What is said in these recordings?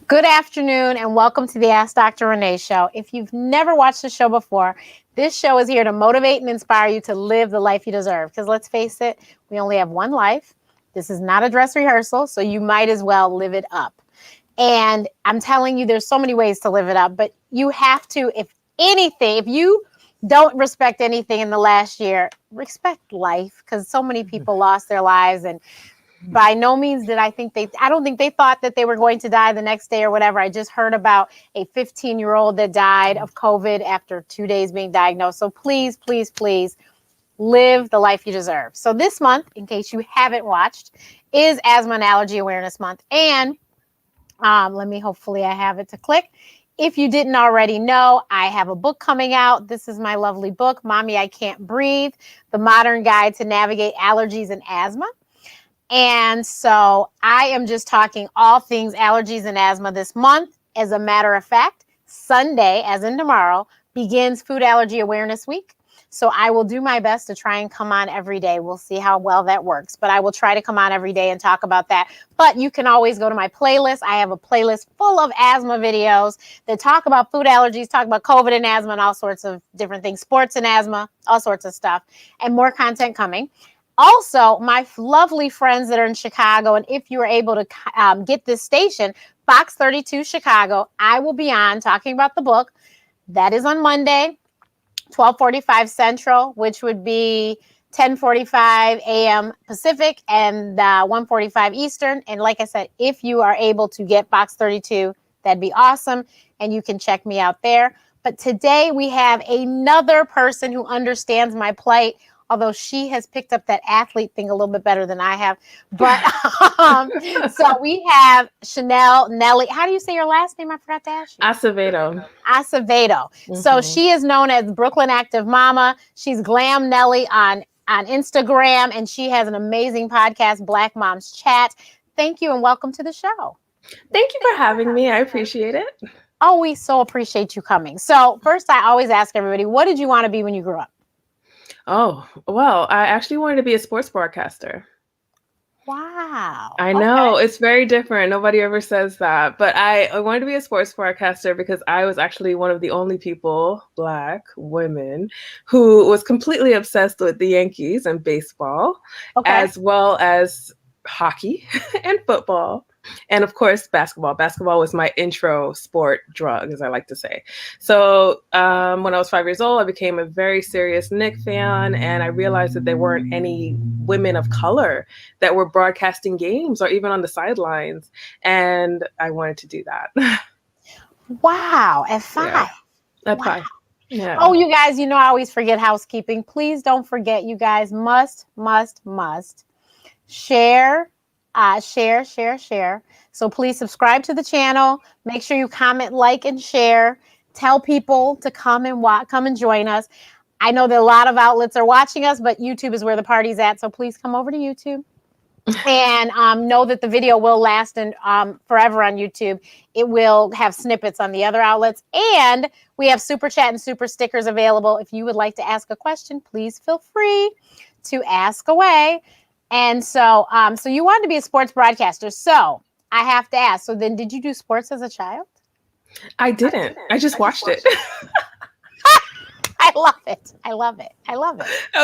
Good afternoon and welcome to the Ask Dr. Renee show. If you've never watched the show before, this show is here to motivate and inspire you to live the life you deserve. Because let's face it, we only have one life. This is not a dress rehearsal, so you might as well live it up. And I'm telling you, there's so many ways to live it up, but you have to, if you don't respect anything in the last year, respect life, because so many people lost their lives. And by no means I don't think they thought that they were going to die the next day or whatever. I just heard about a 15-year-old that died of COVID after 2 days being diagnosed. So please, please, please live the life you deserve. So this month, in case you haven't watched, is Asthma and Allergy Awareness Month. And hopefully I have it to click. If you didn't already know, I have a book coming out. This is my lovely book, Mommy, I Can't Breathe, The Modern Guide to Navigate Allergies and Asthma. And so I am just talking all things allergies and asthma this month. As a matter of fact, Sunday, as in tomorrow, begins Food Allergy Awareness Week. So I will do my best to try and come on every day. We'll see how well that works. But I will try to come on every day and talk about that. But you can always go to my playlist. I have a playlist full of asthma videos that talk about food allergies, talk about COVID and asthma and all sorts of different things, sports and asthma, all sorts of stuff, and more content coming. Also, my lovely friends that are in Chicago, and if you are able to get this station, Fox 32 Chicago, I will be on talking about the book. That is on Monday, 12:45 Central, which would be 10:45 a.m. Pacific and 1:45 Eastern. And like I said, if you are able to get Fox 32, that'd be awesome. And you can check me out there. But today we have another person who understands my plight, although she has picked up that athlete thing a little bit better than I have. But so we have Schnelle, Nellie. How do you say your last name? I forgot to ask you. Acevedo. Acevedo. Mm-hmm. So she is known as Brooklyn Active Mama. She's Glam Nellie on Instagram, and she has an amazing podcast, Black Moms Chat. Thank you and welcome to the show. Thank you for having me. I appreciate it. Oh, we so appreciate you coming. So first, I always ask everybody, what did you want to be when you grew up? Oh, well, I actually wanted to be a sports broadcaster. Wow. I know. Okay. It's very different. Nobody ever says that. But I wanted to be a sports broadcaster because I was actually one of the only people, Black women, who was completely obsessed with the Yankees and baseball, as well as hockey and football. And of course, basketball. Basketball was my intro sport drug, as I like to say. So when I was 5 years old, I became a very serious Knicks fan. And I realized that there weren't any women of color that were broadcasting games or even on the sidelines. And I wanted to do that. Wow. At 5. Yeah. At 5. Yeah. Oh, you guys, I always forget housekeeping. Please don't forget, you guys must share. Share. So please subscribe to the channel. Make sure you comment, like, and share. Tell people to come and join us. I know that a lot of outlets are watching us, but YouTube is where the party's at. So please come over to YouTube. And know that the video will last and forever on YouTube. It will have snippets on the other outlets. And we have Super Chat and Super Stickers available. If you would like to ask a question, please feel free to ask away. And so you wanted to be a sports broadcaster. So I have to ask, so then did you do sports as a child? I didn't. I just watched it. I love it. I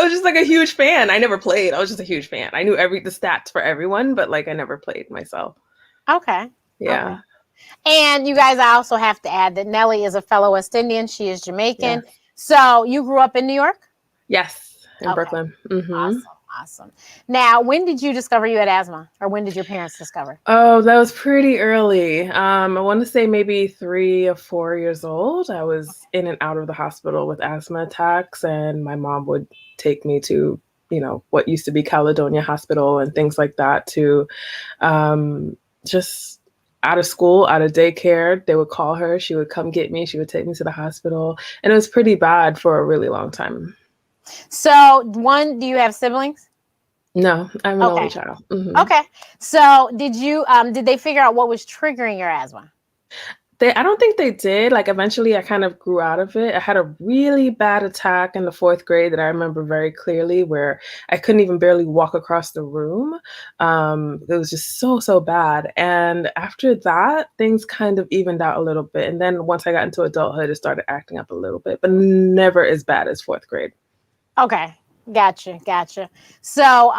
was just like a huge fan. I never played. I was just a huge fan. I knew the stats for everyone, but like I never played myself. Okay. Yeah. Okay. And you guys, I also have to add that Nellie is a fellow West Indian. She is Jamaican. Yes. So you grew up in New York? Yes, in Brooklyn. Mm-hmm. Awesome. Now, when did you discover you had asthma, or when did your parents discover? Oh, that was pretty early. I want to say maybe 3 or 4 years old. I was in and out of the hospital with asthma attacks, and my mom would take me to, what used to be Caledonia Hospital and things like that to just out of school, out of daycare. They would call her. She would come get me. She would take me to the hospital. And it was pretty bad for a really long time. So, do you have siblings? No, I'm an only child. Mm-hmm. Okay. So did they figure out what was triggering your asthma? I don't think they did. Like eventually I kind of grew out of it. I had a really bad attack in the fourth grade that I remember very clearly where I couldn't even barely walk across the room. It was just so bad. And after that, things kind of evened out a little bit. And then once I got into adulthood, it started acting up a little bit, but never as bad as fourth grade. Okay. Gotcha. So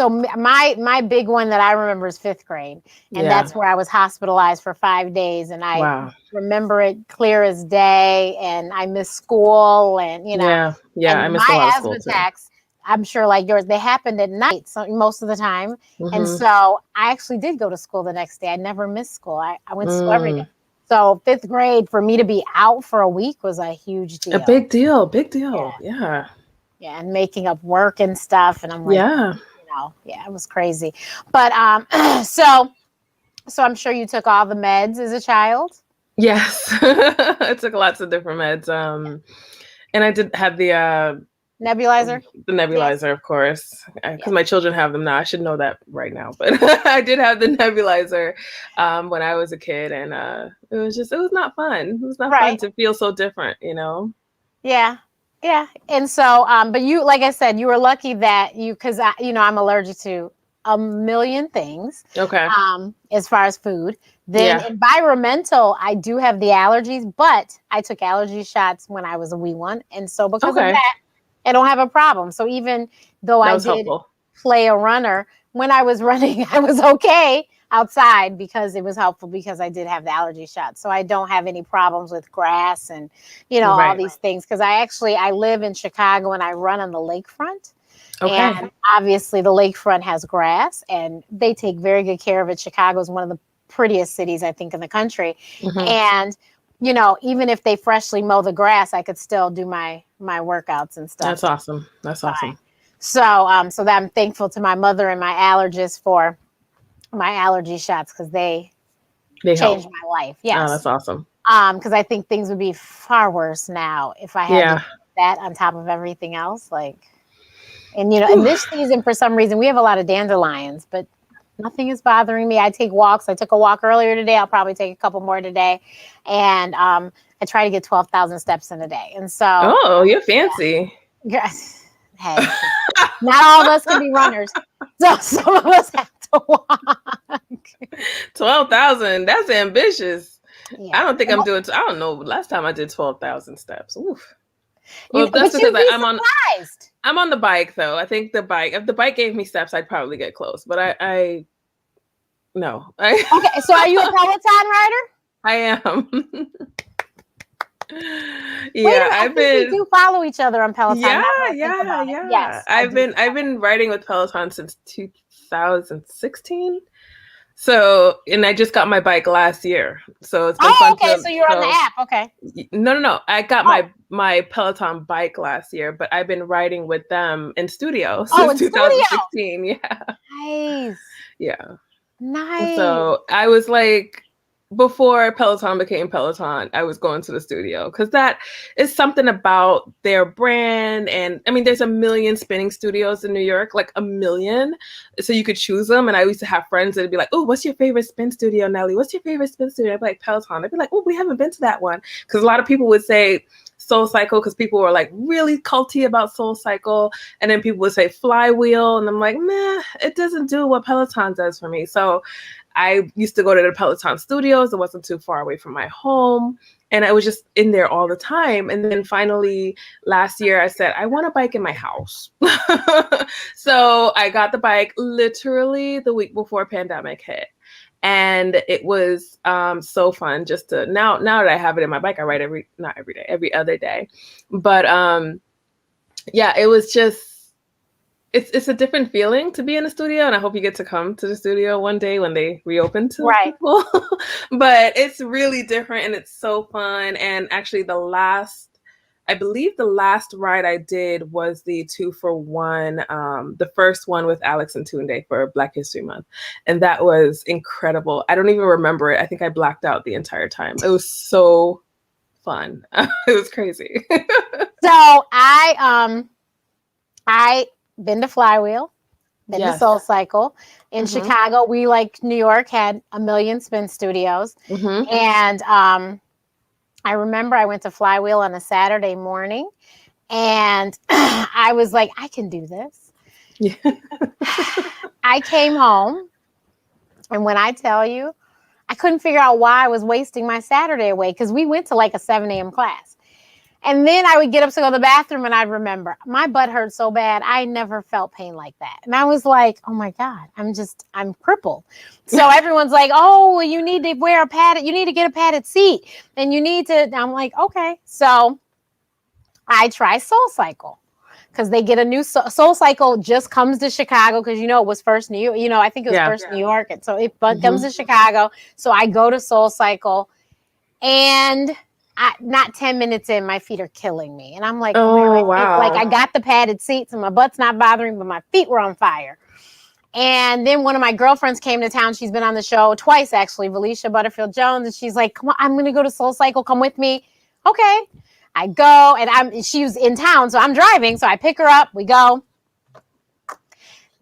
my big one that I remember is fifth grade, and Yeah. that's where I was hospitalized for 5 days, and I Wow. remember it clear as day. And I missed school, and Yeah. I and missed a my lot of asthma school too. attacks, I'm sure like yours, they happened at night, so most of the time, and Mm-hmm. so I actually did go to school the next day. I never missed school. I went to school every day. Mm. So fifth grade for me to be out for a week was a huge A deal. big deal. Big Yeah, deal. Yeah. yeah, and making up work and stuff, and I'm like, Yeah. yeah, it was crazy. But so I'm sure you took all the meds as a child. Yes. I took lots of different meds. And I did have Nebulizer. the Yes. nebulizer, of course, because Yeah. my children have them now. I should know that right now, but I did have the nebulizer when I was a kid, and it was not fun. It was not fun Right. to feel so different, you know? Yeah. Yeah. And so, but you, like I said, you were lucky that because I'm allergic to a million things, Okay. as far as food. Then Yeah. environmental, I do have the allergies, but I took allergy shots when I was a wee one, and so because of Okay. that, I don't have a problem. So even though That I was did helpful. play a runner, when I was running, I was okay outside because it was helpful because I did have the allergy shot. So I don't have any problems with grass and, all Right. these things. Because I live in Chicago and I run on the lakefront. Okay. And obviously the lakefront has grass and they take very good care of it. Chicago is one of the prettiest cities, I think, in the country. Mm-hmm. And, even if they freshly mow the grass, I could still do my workouts and stuff. That's awesome. That's awesome. So that I'm thankful to my mother and my allergist for my allergy shots because they They help. changed my life. Oh, Yes. that's awesome. Because I think things would be far worse now if I had to Yeah. do that on top of everything else. And in this season, for some reason, we have a lot of dandelions, but nothing is bothering me. I take walks. I took a walk earlier today. I'll probably take a couple more today. And I try to get 12,000 steps in a day. And so, Oh, you're fancy. yes, hey, not all of us can be runners. So some of us have to walk. 12,000. That's ambitious. Yeah. I don't think I'm doing. I don't know. Last time I did 12,000 steps. Oof. Well, But that's because you'd be I'm on. surprised. I'm on the bike though. I think the bike. If the bike gave me steps, I'd probably get close. But I no. Okay, so are you a Peloton rider? I am. Yeah, I've we been. do follow each other on Peloton. Yeah, Now that I think about it. Yes, I've been riding with Peloton since 2016. So, and I just got my bike last year. So it's been fun. Okay. So you're on the app. Okay. No. I got my Peloton bike last year, but I've been riding with them in studio since 2016. Yeah. Nice. Yeah. Nice. So I was like, before Peloton became Peloton, I was going to the studio because that is something about their brand. And I mean, there's a million spinning studios in New York, like a million. So you could choose them. And I used to have friends that'd be like, oh, what's your favorite spin studio, Nellie? What's your favorite spin studio? I'd be like, Peloton. I'd be like, oh, we haven't been to that one. Because a lot of people would say Soul Cycle because people were like really culty about Soul Cycle. And then people would say Flywheel. And I'm like, meh, it doesn't do what Peloton does for me. So I used to go to the Peloton studios. It wasn't too far away from my home. And I was just in there all the time. And then finally last year I said, I want a bike in my house. So I got the bike literally the week before pandemic hit. And it was so fun just to now that I have it in my bike, I ride not every day, every other day. But yeah, it was just, it's a different feeling to be in a studio, and I hope you get to come to the studio one day when they reopen to people. But it's really different and it's so fun. And actually I believe the last ride I did was the 2-for-1, the first one with Alex and Tunde for Black History Month. And that was incredible. I don't even remember it. I think I blacked out the entire time. It was so fun. It was crazy. So I been to Flywheel, Been to Soul Cycle. In Chicago, we, like New York, had a million spin studios. And I remember I went to Flywheel on a Saturday morning, and I was like, I can do this. Yeah. I came home, and when I tell you, I couldn't figure out why I was wasting my Saturday away, because we went to like a 7 a.m. class. And then I would get up to go to the bathroom, and I'd remember my butt hurt so bad. I never felt pain like that. And I was like, oh my God, I'm crippled. So everyone's like, oh, well, you need to you need to get a padded seat. And you need to, I'm like, okay. So I try Soul Cycle, because they get a new Soul Cycle just comes to Chicago, because, it was first New York, I think it was first New York. And so it comes to Chicago. So I go to Soul Cycle, and not 10 minutes in, my feet are killing me. And I'm like, oh wow. Like, I got the padded seats and my butt's not bothering, but my feet were on fire. And then one of my girlfriends came to town. She's been on the show twice, actually, Valicia Butterfield Jones. And she's like, come on, I'm going to go to Soul Cycle. Come with me. Okay. I go, and she was in town, so I'm driving. So I pick her up. We go.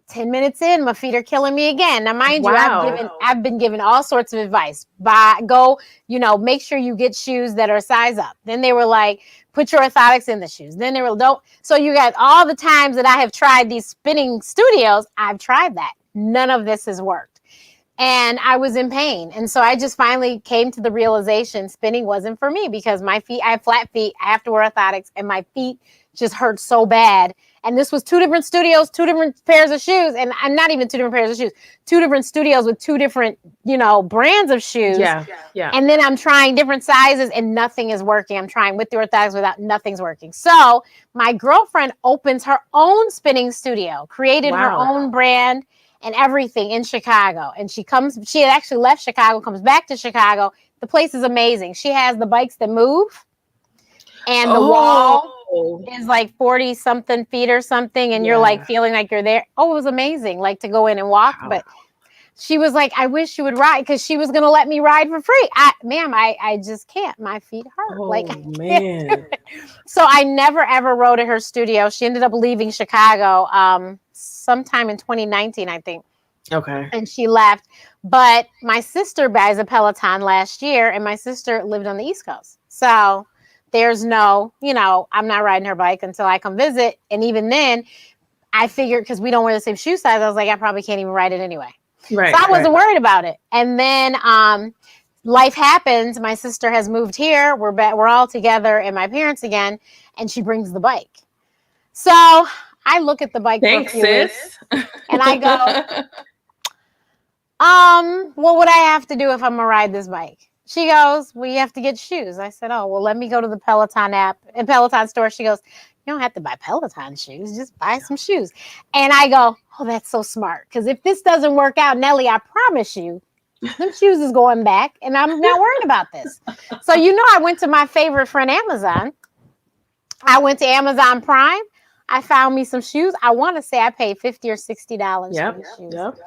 10 minutes in, my feet are killing me again. Now, mind you, I've been given all sorts of advice. Make sure you get shoes that are size up. Then they were like, put your orthotics in the shoes. Then they were, don't. So you got all the times that I have tried these spinning studios, I've tried that. None of this has worked. And I was in pain. And so I just finally came to the realization spinning wasn't for me, because my feet, I have flat feet, I have to wear orthotics, and my feet just hurt so bad. And this was 2 different studios, 2 different pairs of shoes. And I'm not even 2 different pairs of shoes, 2 different studios with 2 different, brands of shoes. Yeah. And then I'm trying different sizes, and nothing is working. I'm trying with the orthotics, nothing's working. So my girlfriend opens her own spinning studio, created her own brand and everything in Chicago. And she had actually left Chicago, comes back to Chicago. The place is amazing. She has the bikes that move, and the wall is like 40 something feet or something. And you're like feeling like you're there. Oh, it was amazing. Like, to go in and walk. Wow. But she was like, I wish you would ride, because she was going to let me ride for free. I just can't. My feet hurt. Oh, man. So I never, ever rode at her studio. She ended up leaving Chicago sometime in 2019, I think. Okay. And she left. But my sister buys a Peloton last year, and my sister lived on the East Coast. So there's no, I'm not riding her bike until I come visit. And even then, I figured, because we don't wear the same shoe size, I was like, I probably can't even ride it anyway. Right. So I wasn't worried about it. And then life happens. My sister has moved here. We're all together and my parents again, and she brings the bike. So I look at the bike for a few weeks, and I go, what would I have to do if I'm gonna ride this bike? She goes, well, you have to get shoes. I said, oh, well, let me go to the Peloton app and Peloton store. She goes, you don't have to buy Peloton shoes. Just buy some shoes. And I go, oh, that's so smart. Because if this doesn't work out, Nellie, I promise you, them shoes is going back, and I'm not worried about this. So, I went to my favorite friend, Amazon. I went to Amazon Prime. I found me some shoes. I want to say I paid $50 or $60 for the shoes. Yep.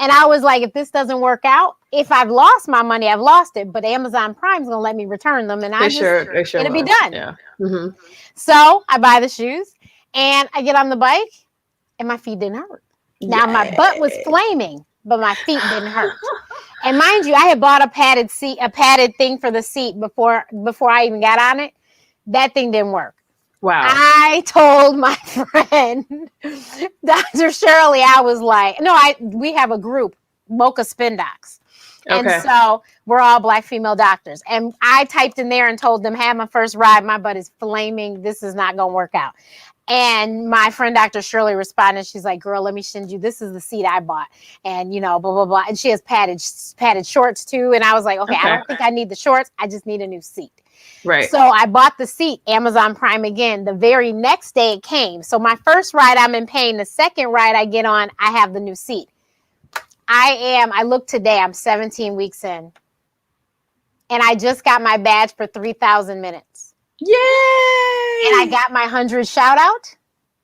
And I was like, if this doesn't work out, if I've lost my money, I've lost it. But Amazon Prime's going to let me return them. And it'll be done. Yeah. Mm-hmm. So I buy the shoes, and I get on the bike, and my feet didn't hurt. Now, my butt was flaming, but my feet didn't hurt. And mind you, I had bought a padded thing for the seat before I even got on it. That thing didn't work. Wow. I told my friend, Dr. Shirley, I was like, we have a group, Mocha Spin Docs. Okay. And so we're all Black female doctors. And I typed in there and told them, have my first ride. My butt is flaming. This is not going to work out. And my friend, Dr. Shirley, responded. She's like, girl, let me send you. This is the seat I bought. And, blah, blah, blah. And she has padded shorts, too. And I was like, okay, I don't think I need the shorts. I just need a new seat. Right. So I bought the seat, Amazon Prime again. The very next day it came. So my first ride, I'm in pain. The second ride I get on, I have the new seat. I look today, I'm 17 weeks in. And I just got my badge for 3,000 minutes. Yay! And I got my 100 shout out.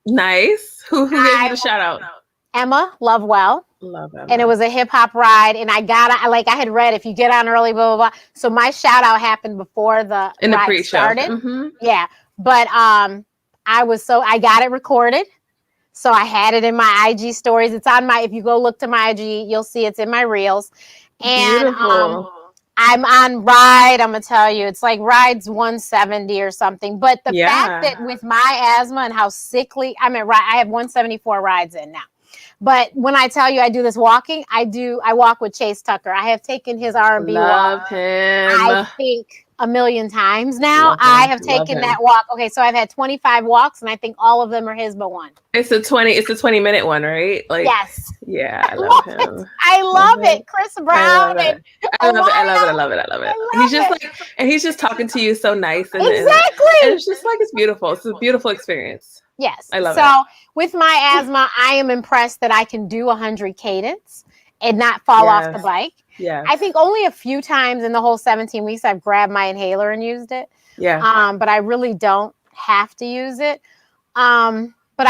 Nice. Who gave you the shout out? Emma Lovewell. Love Emma. And it was a hip hop ride. And I had read, if you get on early, blah, blah, blah. So my shout out happened before the ride started. Mm-hmm. Yeah. But I got it recorded. So I had it in my IG stories. It's on my, if you go look to my IG, you'll see it's in my reels. And Beautiful. I'm on ride. I'm going to tell you, it's like rides 170 or something. But the fact that with my asthma and how sickly, I have 174 rides in now. But when I tell you I do this walking, I walk with Chase Tucker. I have taken his R&B walk. Him. I think a million times now. I have taken that walk. Okay, so I've had 25 walks, and I think all of them are his but one. It's a 20-minute one, right? Like, yes. Yeah, I love him. I love it. Chris Brown. I love it. He's just like, and he's just talking to you so nice. And it's just like, it's beautiful. It's a beautiful experience. Yes. I love it. So with my asthma, I am impressed that I can do 100 cadence and not fall off the bike. Yeah. I think only a few times in the whole 17 weeks I've grabbed my inhaler and used it. Yeah. But I really don't have to use it. But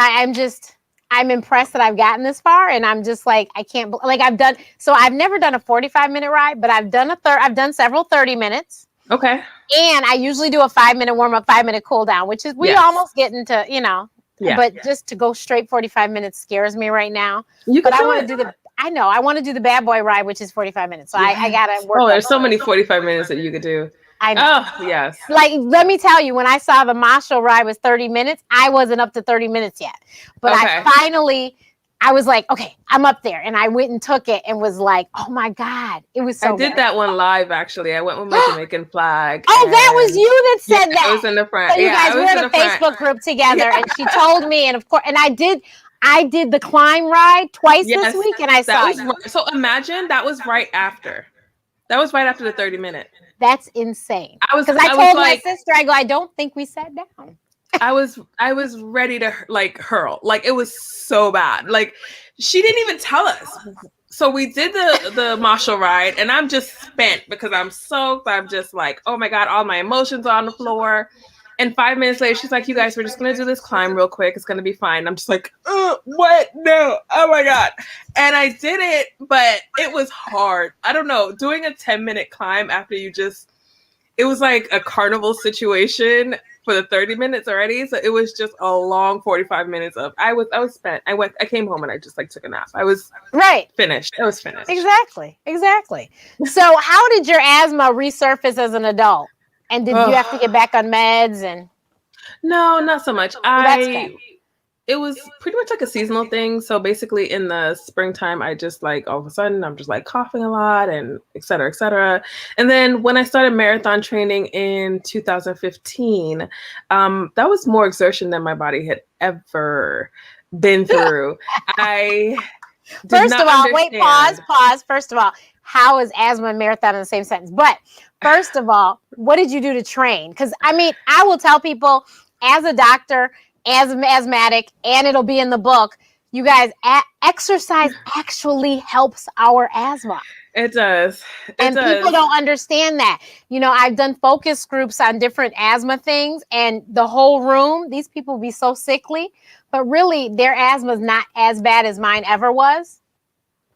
I'm impressed that I've gotten this far, and I'm just like, I can't, like I've never done a 45-minute ride, but I've done several 30 minutes. Okay. And I usually do a 5-minute warm up, 5-minute cool down, which is, we almost get into, but just to go straight 45 minutes scares me right now. I want to do the bad boy ride, which is 45 minutes. So I got to work. Oh, there's so many 45 minutes that you could do. I know. Oh, yes. Like, let me tell you, when I saw the Marshall ride was 30 minutes, I wasn't up to 30 minutes yet. But I was like, okay, I'm up there. And I went and took it and was like, oh my God, it was so I did that one live, actually. I went with my Jamaican flag. Oh, that was you that said that. I was in the front. So you guys were in a Facebook group together, and she told me, and of course, and I did the climb ride twice this week, and I saw it. So imagine that was right after. That was right after the 30-minute. That's insane. Because I told my sister, I don't think we sat down. I was ready to like hurl. Like, it was so bad. Like, she didn't even tell us. So we did the Marshall ride, and I'm just spent because I'm soaked. I'm just like, oh my God, all my emotions are on the floor. And 5 minutes later, she's like, you guys, we're just going to do this climb real quick. It's going to be fine. I'm just like, what? No. Oh my God. And I did it, but it was hard. I don't know. Doing a 10-minute climb after it was like a carnival situation for the 30 minutes already. So it was just a long 45 minutes of, I was spent. I came home and I just like took a nap. I was finished. It was finished. Exactly. So how did your asthma resurface as an adult? And did you have to get back on meds? And no, not so much. It was pretty much like a seasonal thing. So basically in the springtime, I just like, all of a sudden, I'm just like coughing a lot and et cetera, et cetera. And then when I started marathon training in 2015, that was more exertion than my body had ever been through. First of all, wait, pause. First of all, how is asthma and marathon in the same sentence? But first of all, what did you do to train? Because I will tell people, as a doctor, as an asthmatic, and it'll be in the book, you guys, exercise actually helps our asthma. It does. People don't understand that. I've done focus groups on different asthma things, and the whole room, these people be so sickly, but really their asthma is not as bad as mine ever was.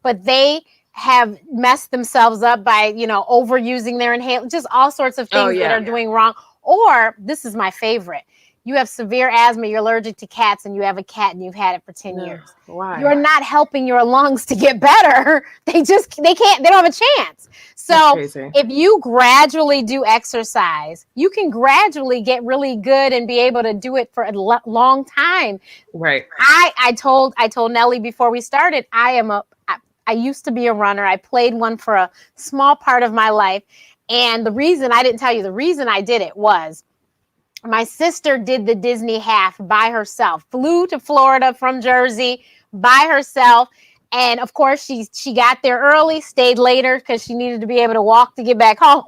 But they have messed themselves up by, overusing their inhaler, just all sorts of things that are doing wrong. Or, this is my favorite, you have severe asthma, you're allergic to cats, and you have a cat and you've had it for 10 years. Why? You're not helping your lungs to get better. They don't have a chance. So if you gradually do exercise, you can gradually get really good and be able to do it for a long time. Right. I told Nellie before we started, I used to be a runner. I played one for a small part of my life. And the reason I did it was my sister did the Disney half by herself, flew to Florida from Jersey by herself. And of course, she got there early, stayed later because she needed to be able to walk to get back home.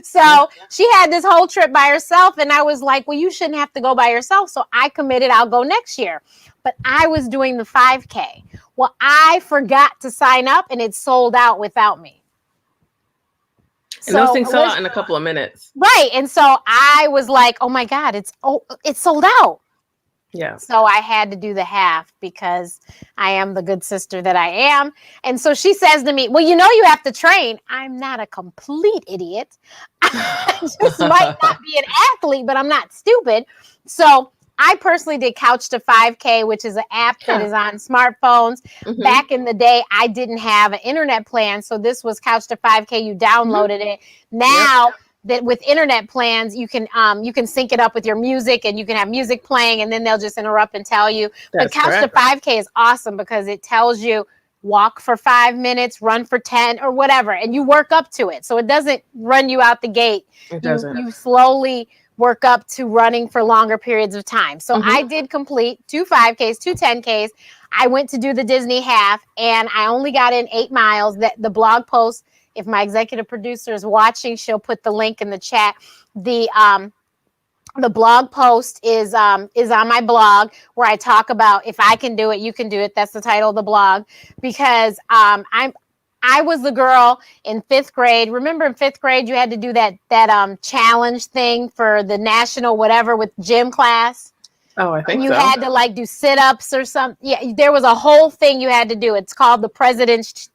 So she had this whole trip by herself. And I was like, well, you shouldn't have to go by yourself. So I committed, I'll go next year. But I was doing the 5K. Well, I forgot to sign up and it sold out without me. And those things sell out in a couple of minutes. Right. And so I was like, oh my God, it's sold out. Yeah. So I had to do the half because I am the good sister that I am. And so she says to me, well, you have to train. I'm not a complete idiot. I just might not be an athlete, but I'm not stupid. So I personally did Couch to 5K, which is an app that Yeah. is on smartphones. Mm-hmm. Back in the day, I didn't have an internet plan, so this was Couch to 5K. You downloaded it. Now that with internet plans, you can sync it up with your music, and you can have music playing, and then they'll just interrupt and tell you. But That's Couch to correct. 5K is awesome because it tells you walk for 5 minutes, run for 10, or whatever, and you work up to it. So it doesn't run you out the gate. It You doesn't. you slowly work up to running for longer periods of time. So Mm-hmm. I did complete 2 5Ks, 2 10Ks. I went to do the Disney half, and I only got in 8 miles. That the blog post, if my executive producer is watching, she'll put the link in the chat. The blog post is on my blog, where I talk about if I can do it, you can do it. That's the title of the blog, because I was the girl in 5th grade. Remember in 5th grade, you had to do that challenge thing for the national whatever with gym class. Oh, I think And you so. had to like do sit-ups or something. Yeah, there was a whole thing you had to do. It's called the president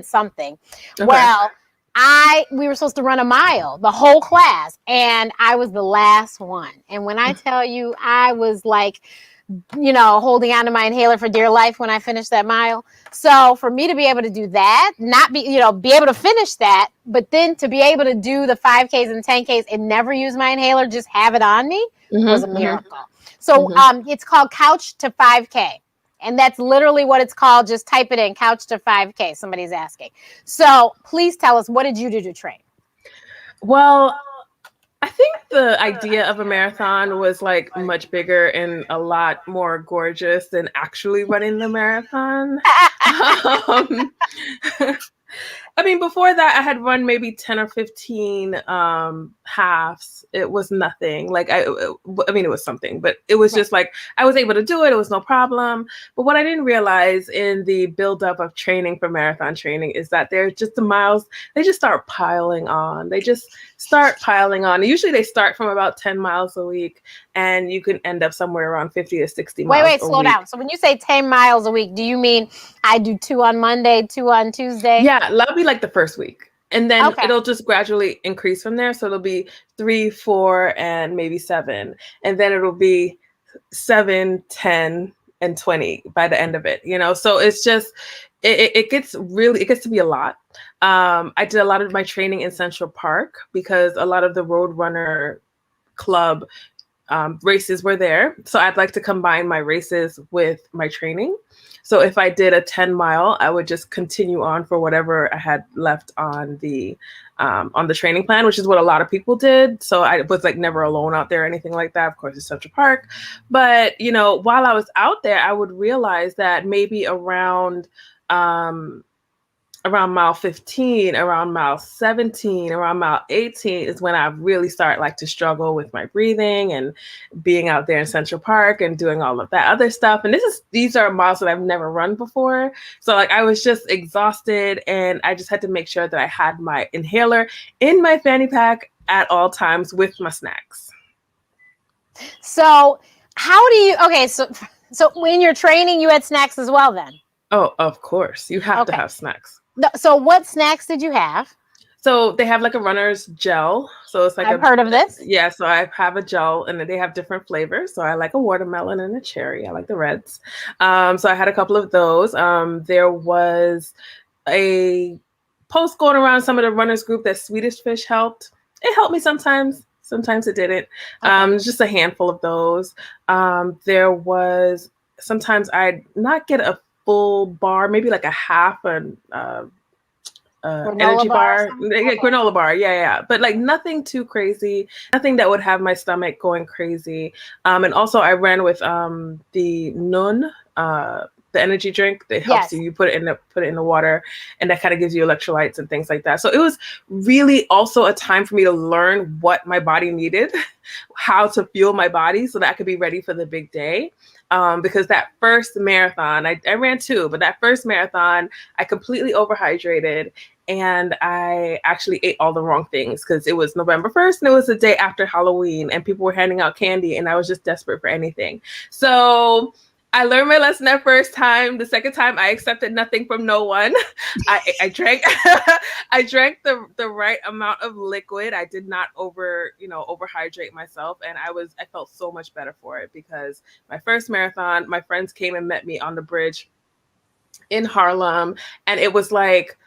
something. Okay. Well, we were supposed to run a mile, the whole class, and I was the last one. And when I tell you, I was like, holding on to my inhaler for dear life when I finished that mile. So for me to be able to do that, not be able to finish that, but then to be able to do the 5Ks and 10Ks and never use my inhaler, just have it on me, was a miracle. So it's called Couch to 5K. And that's literally what it's called. Just type it in, Couch to 5K. Somebody's asking. So please tell us, what did you do to train? Well, I think the idea of a marathon was like much bigger and a lot more gorgeous than actually running the marathon. I mean, before that, I had run maybe 10 or 15 halves. It was nothing. Like, I mean, it was something, but it was just like, I was able to do it. It was no problem. But what I didn't realize in the buildup of training for marathon training is that they're just the miles, they just start piling on. They just start piling on. Usually they start from about 10 miles a week, and you can end up somewhere around 50 to 60 miles Wait, slow down. So when you say 10 miles a week, do you mean I do 2 on Monday, 2 on Tuesday? Yeah, that'll be like the first week. And then Okay. it'll just gradually increase from there. So it'll be 3, 4, and maybe 7. And then it'll be 7, 10, and 20 by the end of it. So it's just, it gets to be a lot. I did a lot of my training in Central Park because a lot of the Roadrunner Club races were there. So I'd like to combine my races with my training. So if I did a 10 mile, I would just continue on for whatever I had left on the training plan, which is what a lot of people did. So I was like never alone out there or anything like that. Of course, it's Central Park. But, while I was out there, I would realize that maybe around mile 15, around mile 17, around mile 18 is when I really start like to struggle with my breathing and being out there in Central Park and doing all of that other stuff. And these are miles that I've never run before. So like I was just exhausted, and I just had to make sure that I had my inhaler in my fanny pack at all times with my snacks. So so when you're training, you had snacks as well then? Oh, of course. You have to have snacks. So what snacks did you have? So they have like a runner's gel. So it's like I've heard of this. Yeah, so I have a gel, and they have different flavors. So I like a watermelon and a cherry. I like the reds. So I had a couple of those. There was a post going around some of the runners group that Swedish Fish helped. It helped me sometimes. Sometimes it didn't. Just a handful of those. There was sometimes I'd not get a full bar, maybe like a half an energy bar, granola bar, yeah, but like nothing too crazy, nothing that would have my stomach going crazy. And also I ran with the Nun, the energy drink that helps you put it in the water, and that kind of gives you electrolytes and things like that. So it was really also a time for me to learn what my body needed, how to fuel my body so that I could be ready for the big day. Because that first marathon, I ran 2, but that first marathon, I completely overhydrated, and I actually ate all the wrong things because it was November 1st and it was the day after Halloween, and people were handing out candy, and I was just desperate for anything. So I learned my lesson that first time. The second time, I accepted nothing from no one. I drank I drank the right amount of liquid. I did not overhydrate myself, and I felt so much better for it, because my first marathon, my friends came and met me on the bridge in Harlem, and it was like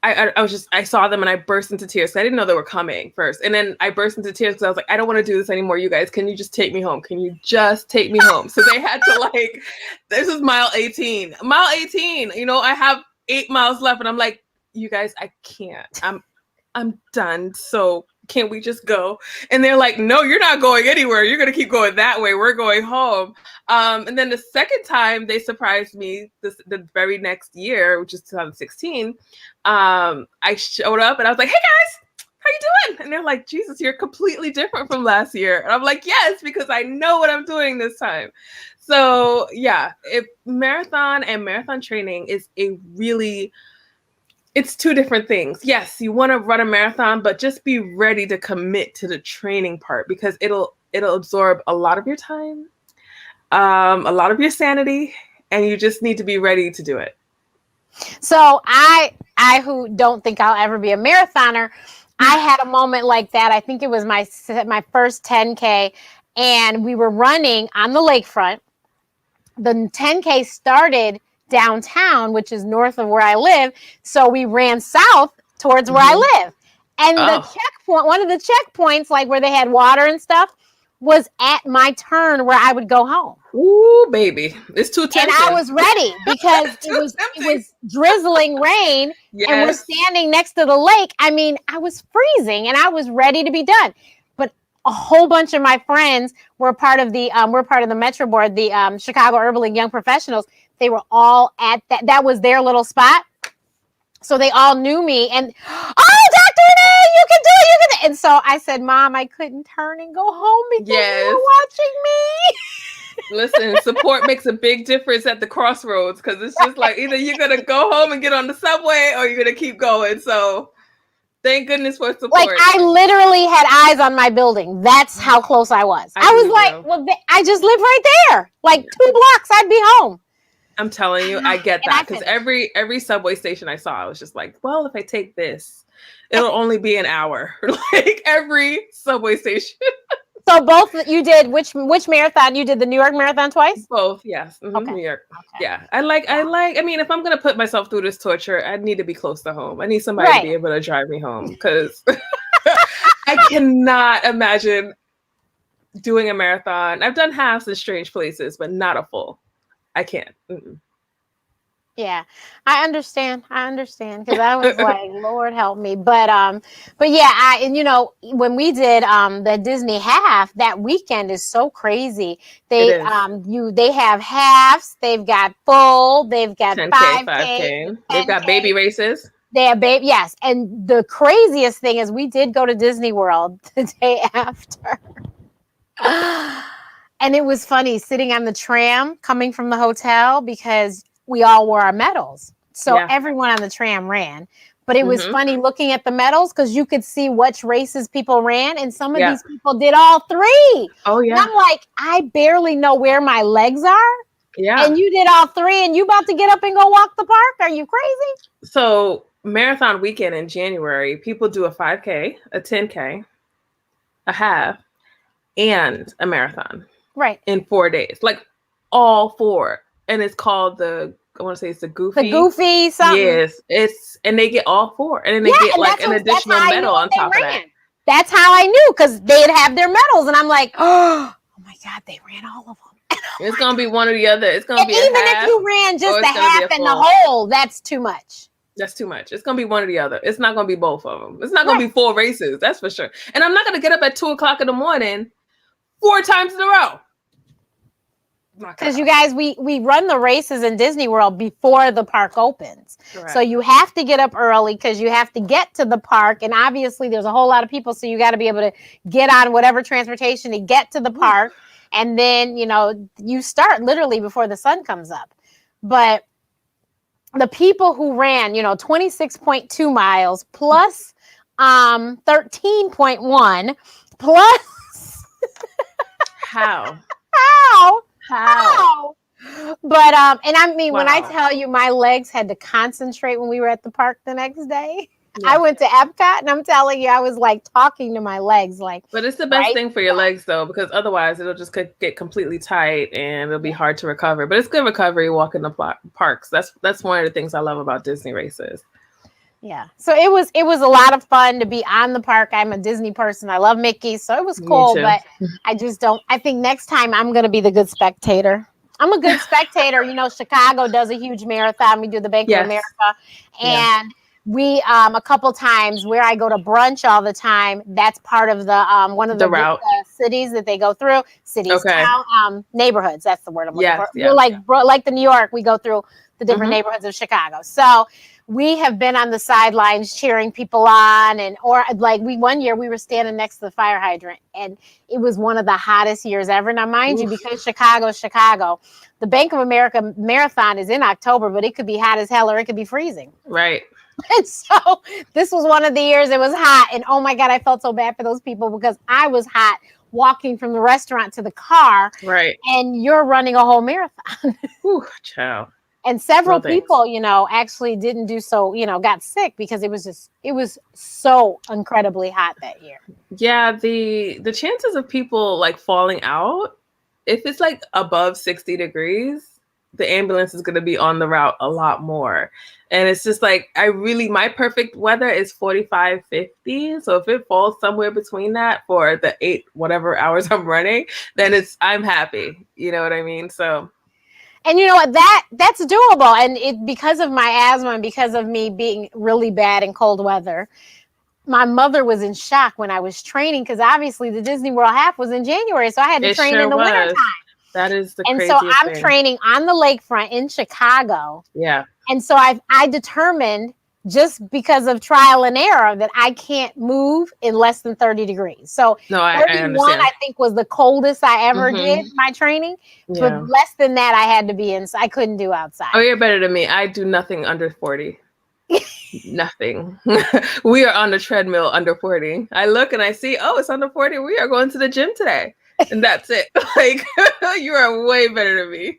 I saw them and I burst into tears. I didn't know they were coming first. And then I burst into tears because I was like, I don't want to do this anymore, you guys. Can you just take me home? Can you just take me home? So they had to this is mile 18. Mile 18, I have 8 miles left. And I'm like, you guys, I can't. I'm done. So can we just go? And they're like, no, you're not going anywhere. You're going to keep going that way. We're going home. And then the second time they surprised me the very next year, which is 2016. I showed up and I was like, hey guys, how you doing? And they're like, Jesus, you're completely different from last year. And I'm like, yes, because I know what I'm doing this time. So yeah, marathon and marathon training is it's two different things. Yes, you want to run a marathon, but just be ready to commit to the training part, because it'll absorb a lot of your time, a lot of your sanity, and you just need to be ready to do it. So I who don't think I'll ever be a marathoner, I had a moment like that. I think it was my first 10K, and we were running on the lakefront. The 10K started downtown, which is north of where I live. So we ran south towards where I live. And the checkpoint, one of the checkpoints, like where they had water and stuff, was at my turn where I would go home. Ooh, baby. It's too tempting. And I was ready because it was drizzling rain. Yes. And we're standing next to the lake. I mean, I was freezing and I was ready to be done. But a whole bunch of my friends were part of the Metro Board, the Chicago Urban League Young Professionals. They were all at that was their little spot. So they all knew me, and, oh, Dr. Renee, you can do it, you can do it. And so I said, Mom, I couldn't turn and go home because you were watching me. Listen, support makes a big difference at the crossroads, because it's just like either you're going to go home and get on the subway or you're going to keep going. So thank goodness for support. Like, I literally had eyes on my building. That's how close I was. I was like, well, I just live right there. Like 2 blocks, I'd be home. I'm telling you, I get that, because every subway station I saw, I was just like, well, if I take this, it'll only be an hour. Like every subway station. So both you did which marathon? You did the New York Marathon twice? Both, yes. Mm-hmm. Okay. New York. Okay. Yeah. I mean, if I'm gonna put myself through this torture, I need to be close to home. I need somebody to be able to drive me home, because I cannot imagine doing a marathon. I've done halves in strange places, but not a full. I can't. Mm-mm. Yeah, I understand because I was like, Lord help me. But yeah, when we did the Disney half, that weekend is so crazy. They have halves, they've got full, they've got 5K. They've got baby races. They have baby, yes. And the craziest thing is we did go to Disney World the day after. And it was funny sitting on the tram coming from the hotel, because we all wore our medals. So everyone on the tram ran. But it was funny looking at the medals, because you could see which races people ran. And some of these people did all 3. Oh, yeah. And I'm like, I barely know where my legs are. Yeah. And you did all 3 and you about to get up and go walk the park? Are you crazy? So marathon weekend in January, people do a 5K, a 10K, a half, and a marathon. Right. In 4 days. Like all 4. And it's called I want to say it's the Goofy. The Goofy something. Yes. And they get all 4. And then they get like an additional medal on top of that. That's how I knew, because they'd have their medals. And I'm like, oh my God, they ran all of them. It's going to be one or the other. It's going to be even if you ran just the half and the whole, that's too much. That's too much. It's going to be one or the other. It's not going to be both of them. It's not going to be 4 races. That's for sure. And I'm not going to get up at 2:00 in the morning 4 times in a row. Because you guys, we run the races in Disney World before the park opens. Correct. So you have to get up early because you have to get to the park. And obviously there's a whole lot of people. So you got to be able to get on whatever transportation to get to the park. And then, you start literally before the sun comes up. But the people who ran, 26.2 miles plus 13.1 plus. How? But and I mean, when I Wow. tell you my legs had to concentrate when we were at the park the next day, I Yeah. went to Epcot and I'm telling you, I was like talking to my legs, like, But it's the best right? thing for your legs though, because otherwise it'll just get completely tight and it'll be hard to recover. But it's good recovery walking the parks. That's one of the things I love about Disney races. Yeah. So it was a lot of fun to be on the park. I'm a Disney person. I love Mickey, so it was Me cool, too. but I just don't I think next time I'm going to be the good spectator. I'm a good spectator. You know, Chicago does a huge marathon. We do the Bank of Yes. America, Yeah. and we a couple times where I go to brunch all the time. That's part of the one of The route. cities that they go through. Cities, Okay. town, neighborhoods. That's the word I'm looking Yes. for. We're Yeah. like the New York. We go through the different Mm-hmm. neighborhoods of Chicago. So we have been on the sidelines cheering people on, and or like one year we were standing next to the fire hydrant, and it was one of the hottest years ever. Now, mind you, Oof. because Chicago, the Bank of America marathon is in October, but it could be hot as hell or it could be freezing. Right. And so this was one of the years it was hot, and oh my God, I felt so bad for those people because I was hot walking from the restaurant to the car, Right. and you're running a whole marathon. Whew, child. And several No thanks. people, actually didn't do so, got sick because it was so incredibly hot that year. Yeah, the chances of people like falling out, if it's like above 60 degrees, the ambulance is going to be on the route a lot more. And it's just like my perfect weather is 45, 50. So if it falls somewhere between that for the 8 whatever hours I'm running, then I'm happy. You know what I mean? So And you know what? That's doable. And it because of my asthma and because of me being really bad in cold weather, my mother was in shock when I was training because obviously the Disney World half was in January, so I had to it train sure in the was. wintertime. That is the And so craziest I'm thing. training on the lakefront in Chicago. Yeah. And so I determined just because of trial and error that I can't move in less than 30 degrees. So No, I 31, understand. I think, was the coldest I ever Mm-hmm. did my training. But Yeah. less than that, I had to be in. I couldn't do outside. Oh, you're better than me. I do nothing under 40. Nothing. We are on the treadmill under 40. I look and I see, oh, it's under 40. We are going to the gym today. And that's it. Like, you are way better than me.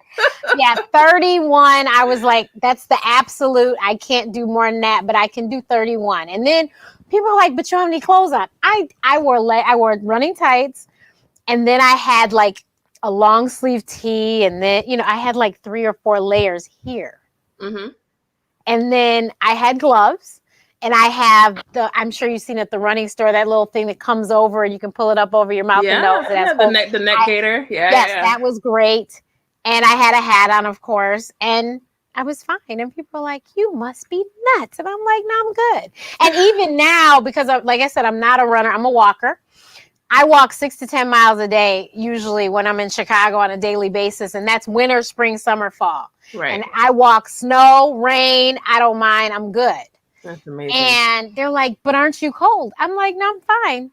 Yeah, 31. I was like, that's the absolute. I can't do more than that, but I can do 31. And then people are like, but you don't have any clothes on. I wore running tights, and then I had like a long sleeve tee, and then I had like 3 or 4 layers here. Mm-hmm. And then I had gloves, and I have I'm sure you've seen at the running store, that little thing that comes over and you can pull it up over your mouth and nose. Yeah, the neck gaiter. Yeah, yes, yeah. that was great. And I had a hat on, of course, and I was fine. And people are like, you must be nuts. And I'm like, no, I'm good. And even now, because like I said, I'm not a runner, I'm a walker. I walk 6 to 10 miles a day, usually when I'm in Chicago on a daily basis. And that's winter, spring, summer, fall. Right. And I walk snow, rain, I don't mind. I'm good. That's amazing. And they're like, but aren't you cold? I'm like, no, I'm fine.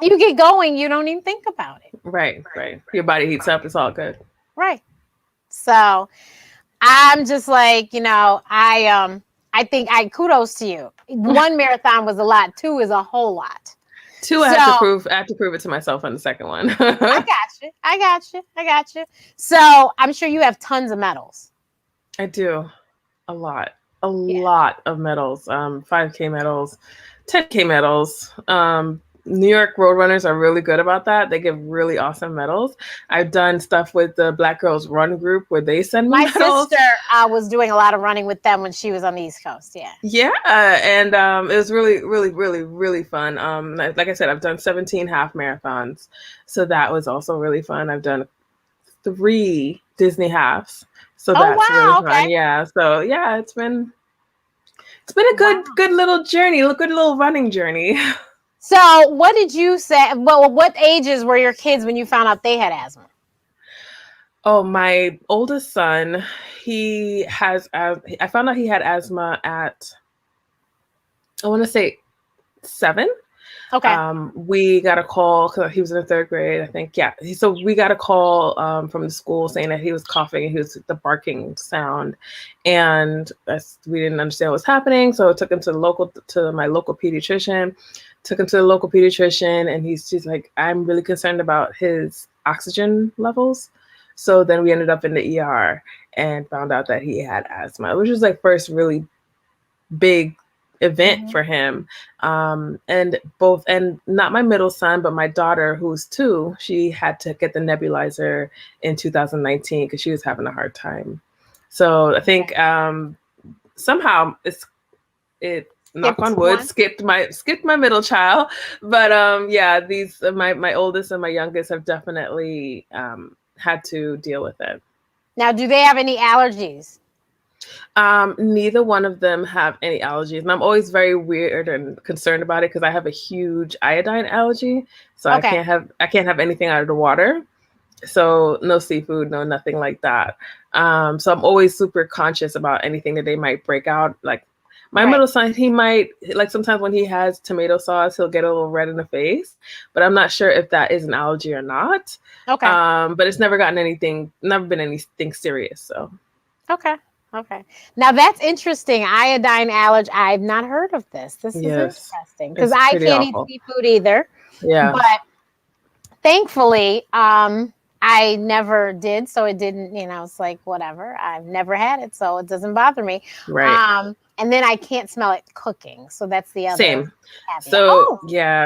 You get going, you don't even think about it. Right. Your body heats up. It's all good. Right. So I'm just like, I think kudos to you. 1 marathon was a lot. 2 is a whole lot. 2, I have to prove it to myself on the second one. I got you. So I'm sure you have tons of medals. I do. A lot of medals. 5K medals, 10K medals. New York Roadrunners are really good about that. They give really awesome medals. I've done stuff with the Black Girls Run group where they send me medals. My sister was doing a lot of running with them when she was on the East Coast. Yeah. Yeah, and it was really, really, really, really fun. Like I said, I've done 17 half marathons, so that was also really fun. I've done 3 Disney halves, so that's really fun. Okay. Yeah, so yeah, it's been a good little journey, a good little running journey. So what did you say? Well, what ages were your kids when you found out they had asthma? Oh, my oldest son, I found out he had asthma at, I want to say 7. Okay. We got a call because he was in the 3rd grade, I think. Yeah. So we got a call from the school saying that he was coughing and he was the barking sound, and we didn't understand what was happening. So I took him to my local pediatrician. And she's like, I'm really concerned about his oxygen levels. So then we ended up in the ER and found out that he had asthma, which was like first really big event for him. And not my middle son, but my daughter, who's 2, she had to get the nebulizer in 2019 because she was having a hard time. So I think somehow it knock on wood, skipped my middle child, but these my oldest and my youngest have definitely had to deal with it. Now, do they have any allergies? Neither one of them have any allergies, and I'm always very weird and concerned about it because I have a huge iodine allergy, so I can't have anything out of the water. So no seafood, no nothing like that. So I'm always super conscious about anything that they might break out. Like my middle son, he might, like sometimes when he has tomato sauce, he'll get a little red in the face, but I'm not sure if that is an allergy or not. Okay. But it's never been anything serious. So. Okay. Now that's interesting. Iodine allergy. I've not heard of this. This is interesting because I can't eat seafood either. Yeah. But thankfully, I never did. So it didn't, it's like, whatever. I've never had it. So it doesn't bother me. Right. And then I can't smell it cooking. So that's the other. Same. So,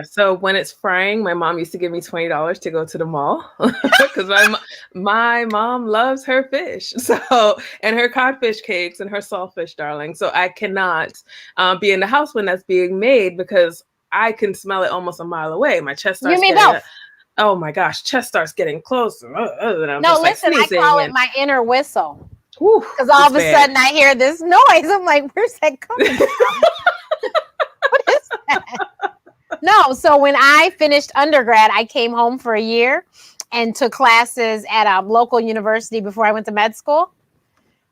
So when it's frying, my mom used to give me $20 to go to the mall because my mom loves her fish. So, and her codfish cakes and her saltfish, darling. So I cannot be in the house when that's being made because I can smell it almost a mile away. My chest starts getting... Oh my gosh, chest starts getting closer. Listen, I call it my inner whistle. Because all of a sudden I hear this noise. I'm like, where's that coming from? What is that? No, so when I finished undergrad, I came home for a year and took classes at a local university before I went to med school.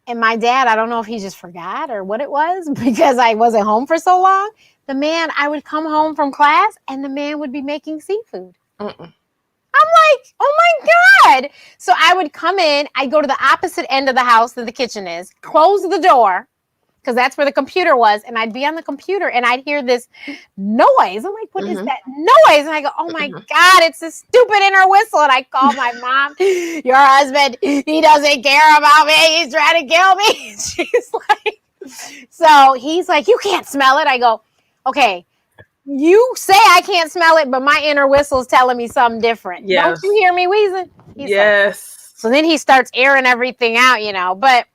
And my dad, I don't know if he just forgot or what it was because I wasn't home for so long. I would come home from class and the man would be making seafood. I'm like, oh my God. So I would come in, I'd go to the opposite end of the house that the kitchen is, close the door, because that's where the computer was, and I'd be on the computer and I'd hear this noise. I'm like, what is that noise? And I go, oh my God, it's a stupid inner whistle. And I call my mom, your husband, he doesn't care about me. He's trying to kill me. She's like, so he's like, you can't smell it. I go, okay. You say I can't smell it, but my inner whistle is telling me something different. Yes. Don't you hear me wheezing? Yes. Like, so then he starts airing everything out, but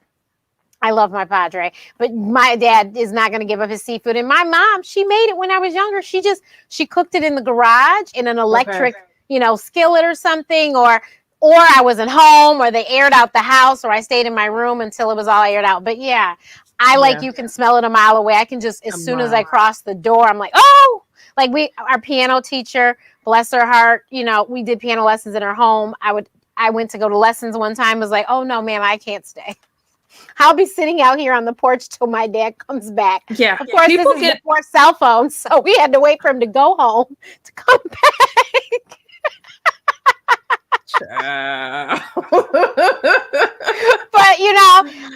I love my padre. But my dad is not going to give up his seafood. And my mom, she made it when I was younger. She cooked it in the garage in an electric, skillet or something, or I wasn't home, or they aired out the house, or I stayed in my room until it was all aired out. But yeah, you can smell it a mile away. I can just, as soon as I cross the door, I'm like, oh, like our piano teacher, bless her heart, we did piano lessons in her home. I went to go to lessons one time, was like, oh no, ma'am, I can't stay. I'll be sitting out here on the porch till my dad comes back. Yeah. Of course, this is before cell phones, so we had to wait for him to go home to come back. But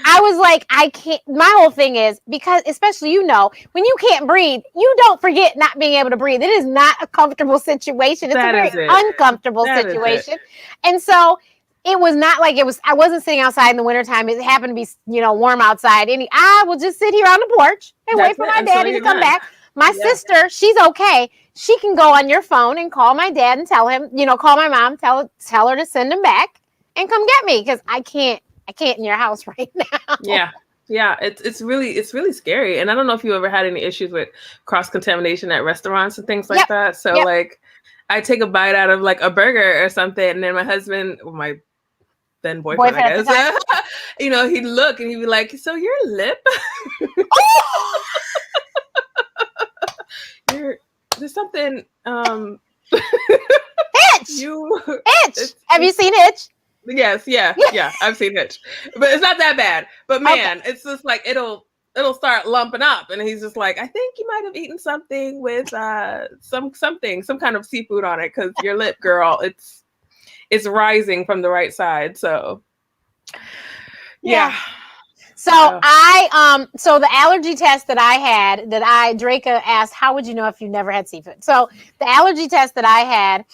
I was like, I can't. My whole thing is because, especially when you can't breathe, you don't forget not being able to breathe. It is not a comfortable situation. It's a very uncomfortable situation, and so it was not like it was. I wasn't sitting outside in the wintertime. It happened to be warm outside. I will just sit here on the porch and wait for my daddy to come back. My sister, she's okay. She can go on your phone and call my dad and tell him, call my mom, tell her to send him back and come get me because I can't in your house right now. Yeah. Yeah, it's really scary. And I don't know if you ever had any issues with cross-contamination at restaurants and things like that. So like I take a bite out of like a burger or something, and then my husband, my then boyfriend I guess, he'd look and he'd be like, so your lip? There's something Hitch. Hitch. Have you seen Hitch? Yes, yeah, I've seen Hitch, but it's not that bad. But man, it's just like it'll start lumping up, and he's just like, I think you might have eaten something with some kind of seafood on it because your lip, girl, it's rising from the right side. So yeah. So so the allergy test that I had, Draca asked, how would you know if you never had seafood? So the allergy test that I had,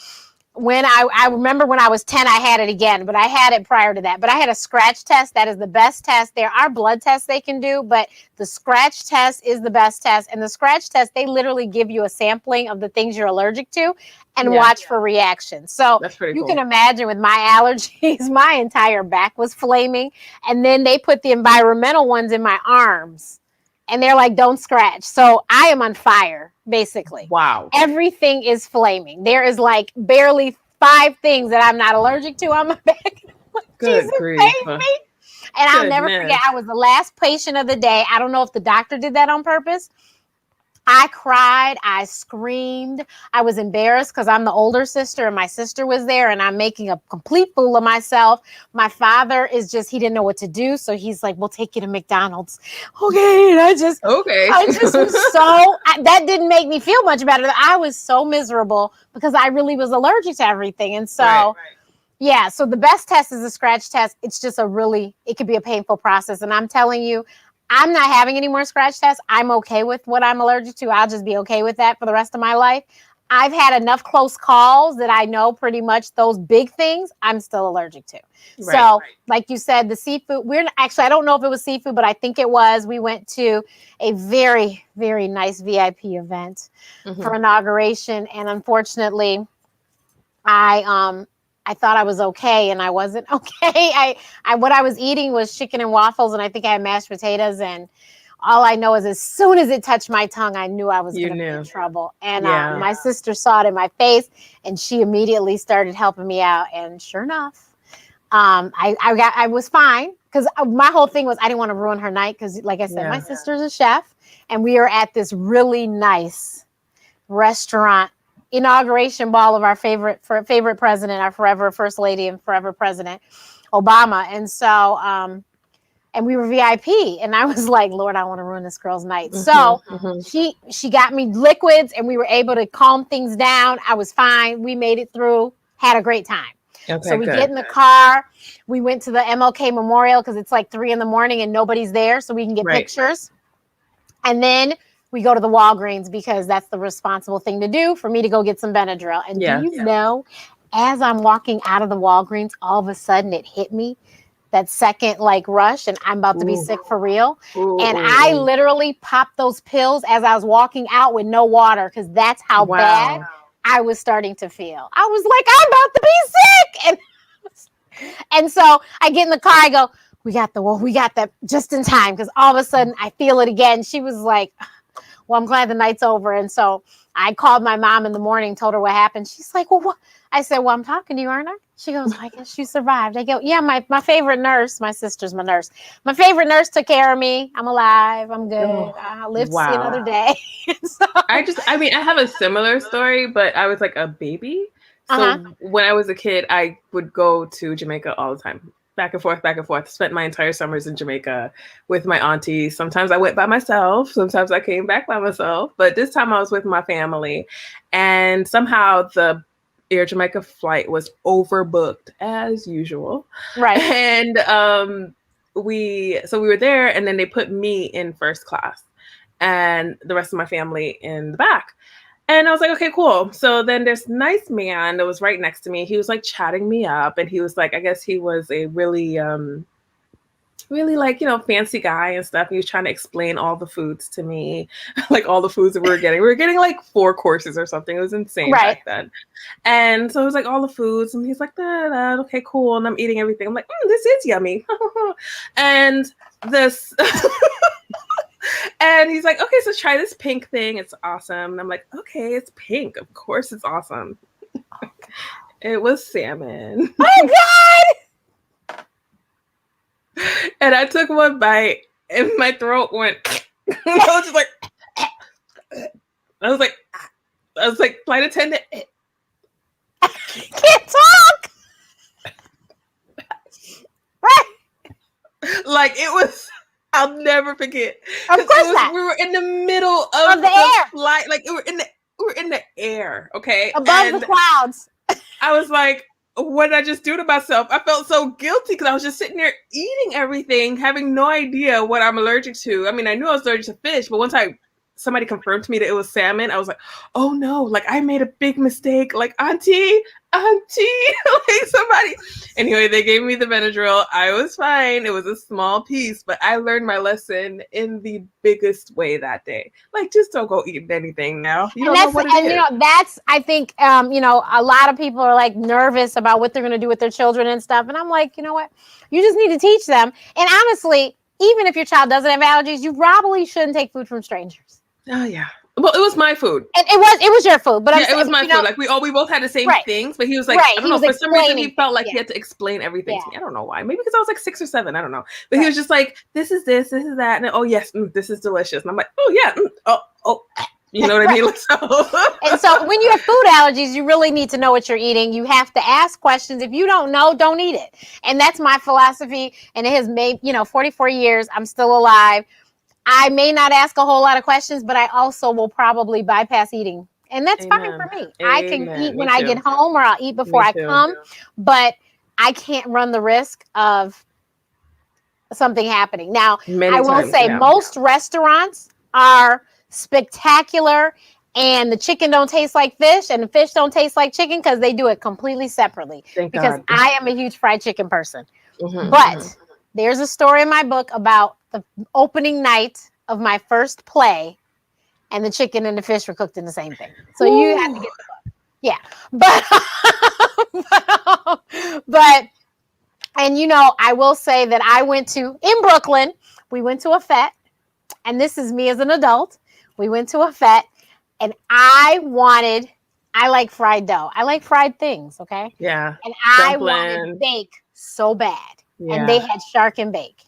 when I remember when I was 10, I had it again, but I had it prior to that. But I had a scratch test. That is the best test. There are blood tests they can do, but the scratch test is the best test. And the scratch test, they literally give you a sampling of the things you're allergic to and watch for reactions. So That's pretty you cool. can imagine with my allergies, my entire back was flaming. And then they put the environmental ones in my arms. And they're like, don't scratch. So I am on fire, basically. Wow. Everything is flaming. There is like barely 5 things that I'm not allergic to on my back. Good Jesus, grief. save me. And I'll never forget, I was the last patient of the day. I don't know if the doctor did that on purpose. I cried. I screamed. I was embarrassed because I'm the older sister and my sister was there and I'm making a complete fool of myself. My father is just, he didn't know what to do. So he's like, we'll take you to McDonald's. Okay. And I just was so, that didn't make me feel much better. I was so miserable because I really was allergic to everything. And so, yeah, so the best test is a scratch test. It's just it could be a painful process. And I'm telling you, I'm not having any more scratch tests. I'm okay with what I'm allergic to. I'll just be okay with that for the rest of my life. I've had enough close calls that I know pretty much those big things I'm still allergic to. So, like you said, the seafood, I don't know if it was seafood, but I think it was. We went to a very, very nice VIP event for inauguration. And unfortunately, I thought I was okay and I wasn't okay. What I was eating was chicken and waffles and I think I had mashed potatoes, and all I know is as soon as it touched my tongue, I knew I was going to be in trouble. And my sister saw it in my face and she immediately started helping me out. And sure enough, I was fine because my whole thing was I didn't want to ruin her night because, like I said, my sister's a chef and we are at this really nice restaurant inauguration ball of our favorite president, our forever first lady and forever president, Obama. And so, and we were VIP, and I was like, Lord, I don't want to ruin this girl's night. So she got me liquids, and we were able to calm things down. I was fine. We made it through. Had a great time. Okay, so we get in the car. We went to the MLK Memorial because it's like 3 a.m. and nobody's there, so we can get pictures. And then we go to the Walgreens because that's the responsible thing to do for me to go get some Benadryl. And do you know, as I'm walking out of the Walgreens, all of a sudden it hit me, that second like rush, and I'm about to be sick for real. And I literally popped those pills as I was walking out with no water because that's how bad I was starting to feel. I was like, I'm about to be sick. And so I get in the car, I go, we got that just in time because all of a sudden I feel it again. She was like, well, I'm glad the night's over. And so I called my mom in the morning, told her what happened. She's like, well, what? I said, well, I'm talking to you, aren't I? She goes, I guess you survived. I go, yeah, my favorite nurse, my sister's my nurse. My favorite nurse took care of me. I'm alive. I'm good. I'll live to see another day. So, I have a similar story, but I was like a baby. So when I was a kid, I would go to Jamaica all the time. Back and forth. Spent my entire summers in Jamaica with my auntie. Sometimes I went by myself. Sometimes I came back by myself. But this time I was with my family. And somehow the Air Jamaica flight was overbooked as usual. Right. And we were there, and then they put me in first class and the rest of my family in the back. And I was like, okay, cool. So then this nice man that was right next to me, he was like chatting me up, and he was like, I guess he was a really, really like, fancy guy and stuff. He was trying to explain all the foods to me, like all the foods that we were getting. We were getting like 4 courses or something. It was insane back then. And so it was like all the foods, and he's like, okay, cool. And I'm eating everything. I'm like, this is yummy. And this... And he's like, okay, so try this pink thing. It's awesome. And I'm like, okay, it's pink. Of course it's awesome. It was salmon. Oh, God! And I took one bite, and my throat went... I was just like... I was like, flight attendant... I can't talk! Like, it was... I'll never forget. Of course not. We were in the middle of the air. Flight. Like, we were in the air, okay? Above the clouds. I was like, what did I just do to myself? I felt so guilty because I was just sitting there eating everything, having no idea what I'm allergic to. I mean, I knew I was allergic to fish, but once I somebody confirmed to me that it was salmon, I was like, oh no, like I made a big mistake. Like auntie, like somebody. Anyway, they gave me the Benadryl. I was fine. It was a small piece, but I learned my lesson in the biggest way that day. Like, just don't go eating anything now. You don't know what it is. You know, that's, I think, you know, a lot of people are like nervous about what they're going to do with their children and stuff. And I'm like, you know what? You just need to teach them. And honestly, even if your child doesn't have allergies, you probably shouldn't take food from strangers. Oh yeah. Well, it was my food. And it was your food, but yeah, it was my food. Like we both had the same things, but he was like, I don't know, for some reason he felt like he had to explain everything to me. I don't know why. Maybe because I was like 6 or 7. I don't know. But he was just like, this is this is that, and oh yes, this is delicious. And I'm like, oh yeah, oh. You know what I mean? And so when you have food allergies, you really need to know what you're eating. You have to ask questions. If you don't know, don't eat it. And that's my philosophy. And it has made, 44 years. I'm still alive. I may not ask a whole lot of questions, but I also will probably bypass eating. And that's fine for me. I can eat when I get home, or I'll eat before I come. But I can't run the risk of something happening. Now, I will say most restaurants are spectacular, and the chicken don't taste like fish and the fish don't taste like chicken because they do it completely separately. Because I am a huge fried chicken person. But there's a story in my book about the opening night of my first play, and the chicken and the fish were cooked in the same thing. So you have to get the book. Yeah. But and I will say that I went in Brooklyn, we went to a fete, and this is me as an adult. We went to a fete, and I like fried dough. I like fried things, okay? Yeah. And I wanted bake so bad. Yeah. And they had shark and bake.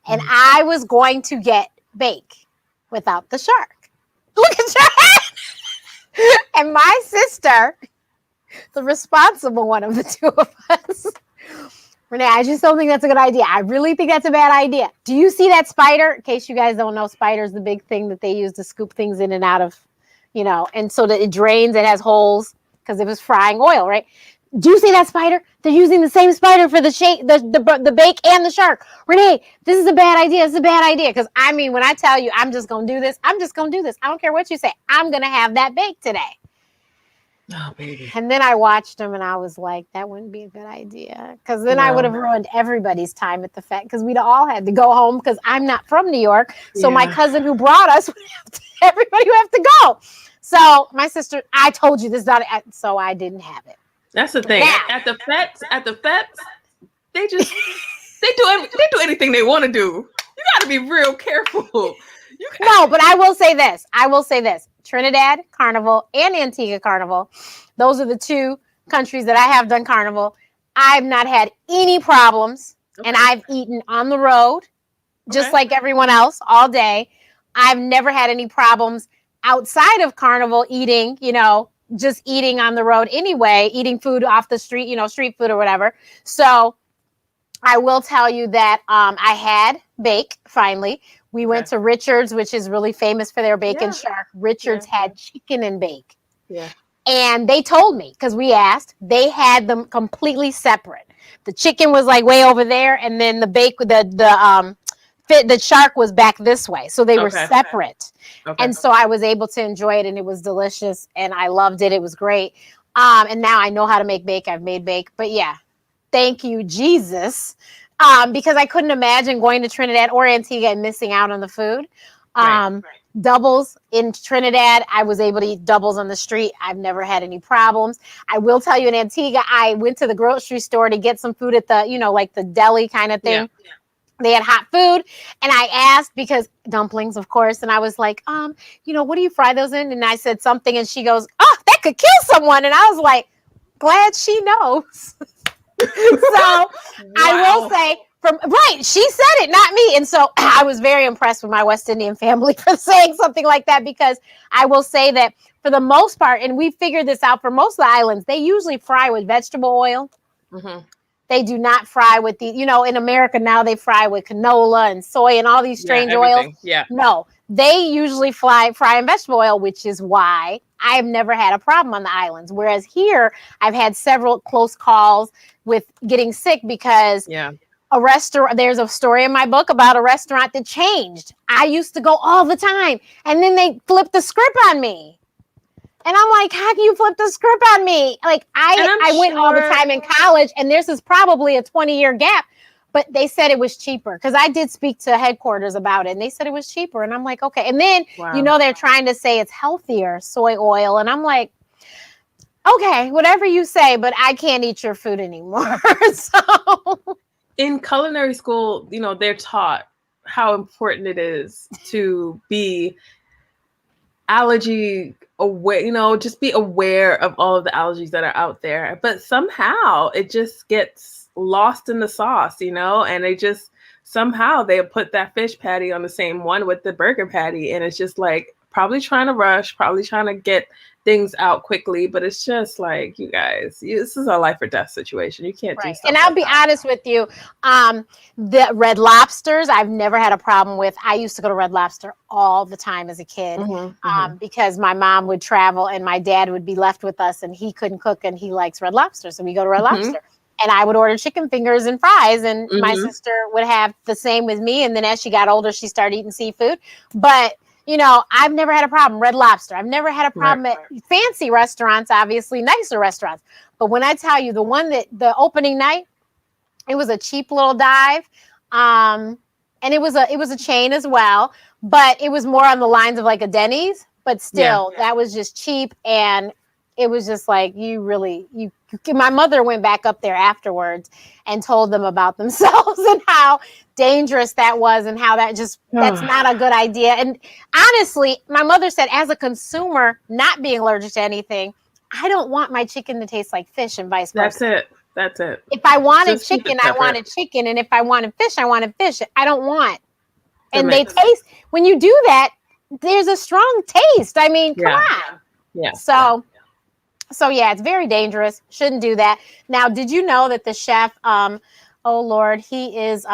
And I was going to get bake without the shark. Look at your head! And my sister, the responsible one of the two of us, Renee, I just don't think that's a good idea. I really think that's a bad idea. Do you see that spider? In case you guys don't know, spider's the big thing that they use to scoop things in and out of, and so that it drains, it has holes because it was frying oil, right? Do you see that spider? They're using the same spider for the bake and the shark. Renee, this is a bad idea. This is a bad idea. Because, when I tell you I'm just going to do this, I'm just going to do this. I don't care what you say. I'm going to have that bake today. Oh, baby. And then I watched them and I was like, that wouldn't be a good idea. Because then I would have ruined everybody's time at the fete, because we'd all had to go home because I'm not from New York. So my cousin who brought us, everybody would have to go. So my sister, I told you this is not it. So I didn't have it. That's the thing. Now, at the fetes, they do anything they want to do. You got to be real careful. No, but I will say this. Trinidad Carnival and Antigua Carnival, those are the two countries that I have done carnival. I've not had any problems, and I've eaten on the road, just like everyone else, all day. I've never had any problems outside of carnival eating, just eating on the road anyway, eating food off the street, street food or whatever. So I will tell you that I had bake finally. We went to Richard's, which is really famous for their bacon shark. Richard's had chicken and bake. Yeah. And they told me, because we asked, they had them completely separate. The chicken was like way over there, and then the bake, the shark was back this way. So they were separate. Okay. And so I was able to enjoy it, and it was delicious, and I loved it. It was great. And now I know how to make bake. I've made bake. But yeah, thank you, Jesus. Because I couldn't imagine going to Trinidad or Antigua and missing out on the food. Doubles in Trinidad, I was able to eat doubles on the street. I've never had any problems. I will tell you, in Antigua, I went to the grocery store to get some food at the, like the deli kind of thing. Yeah. They had hot food, and I asked, because dumplings, of course, and I was like, what do you fry those in? And I said something, and she goes, oh, that could kill someone. And I was like, glad she knows. So I will say, she said it, not me. And so I was very impressed with my West Indian family for saying something like that, because I will say that for the most part, and we figured this out for most of the islands, they usually fry with vegetable oil. Mm-hmm. They do not fry with in America now they fry with canola and soy and all these strange oils. Yeah. No, they usually fry in vegetable oil, which is why I've never had a problem on the islands. Whereas here, I've had several close calls with getting sick because a restaurant. There's a story in my book about a restaurant that changed. I used to go all the time, and then they flipped the script on me. And I'm like, how can you flip the script on me? Like I went all the time in college, and this is probably a 20-year gap. But they said it was cheaper because I did speak to headquarters about it, and they said it was cheaper. And I'm like, okay. And then, they're trying to say it's healthier, soy oil. And I'm like, okay, whatever you say, but I can't eat your food anymore. So in culinary school, they're taught how important it is to be allergy aware, just be aware of all of the allergies that are out there. But somehow it just gets lost in the sauce, and they just somehow they put that fish patty on the same one with the burger patty, and it's just like probably trying to rush, probably trying to get things out quickly, but it's just like, you guys, this is a life or death situation. You can't do stuff. And I'll be honest with you, the Red Lobsters, I've never had a problem with. I used to go to Red Lobster all the time as a kid, because my mom would travel and my dad would be left with us, and he couldn't cook, and he likes Red Lobster, so we go to Red Lobster. And I would order chicken fingers and fries, and my sister would have the same with me. And then as she got older, she started eating seafood. But I've never had a problem. Red Lobster. I've never had a problem at fancy restaurants, obviously nicer restaurants. But when I tell you the opening night, it was a cheap little dive. And it was a chain as well, but it was more on the lines of like a Denny's, but still that was just cheap. And it was just like, my mother went back up there afterwards and told them about themselves and how dangerous that was and how that's not a good idea. And honestly, my mother said, as a consumer, not being allergic to anything, I don't want my chicken to taste like fish and vice versa. That's it. If I wanted chicken, I wanted chicken. And if I wanted fish, I wanted fish. I don't want. And they taste, when you do that, there's a strong taste. I mean, come on. Yeah. So yeah, it's very dangerous. Shouldn't do that. Now, did you know that the chef, oh Lord, he is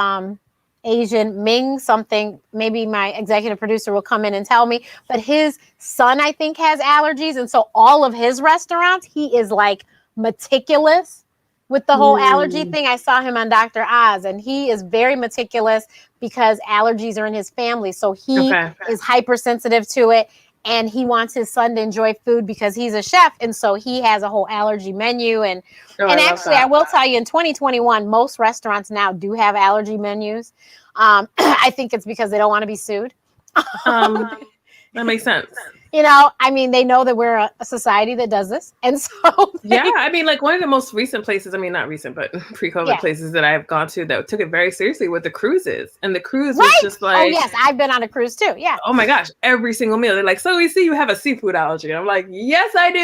Asian, Ming something. Maybe my executive producer will come in and tell me. But his son, I think, has allergies. And so all of his restaurants, he is like meticulous with the whole allergy thing. I saw him on Dr. Oz, and he is very meticulous because allergies are in his family. So he is hypersensitive to it. And he wants his son to enjoy food because he's a chef. And so he has a whole allergy menu. And actually, I will tell you, in 2021, most restaurants now do have allergy menus. I think it's because they don't want to be sued. That makes sense. I mean, they know that we're a society that does this. And so I mean, like one of the most recent places, I mean, not recent, but pre-COVID places that I've gone to that took it very seriously with the cruises. And the cruise was just like, oh yes, I've been on a cruise too. Yeah. Oh my gosh, every single meal. They're like, so we see you have a seafood allergy. And I'm like, yes, I do.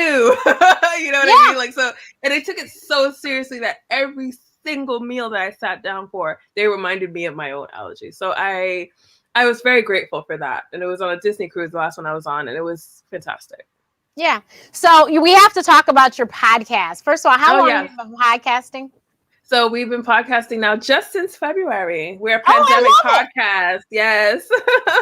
You know what I mean? Like, so, and they took it so seriously that every single meal that I sat down for, they reminded me of my own allergy. So I was very grateful for that. And it was on a Disney cruise, the last one I was on, and it was fantastic. Yeah. So we have to talk about your podcast. First of all, how long have you been podcasting? So we've been podcasting now just since February. We're a pandemic podcast. Yes.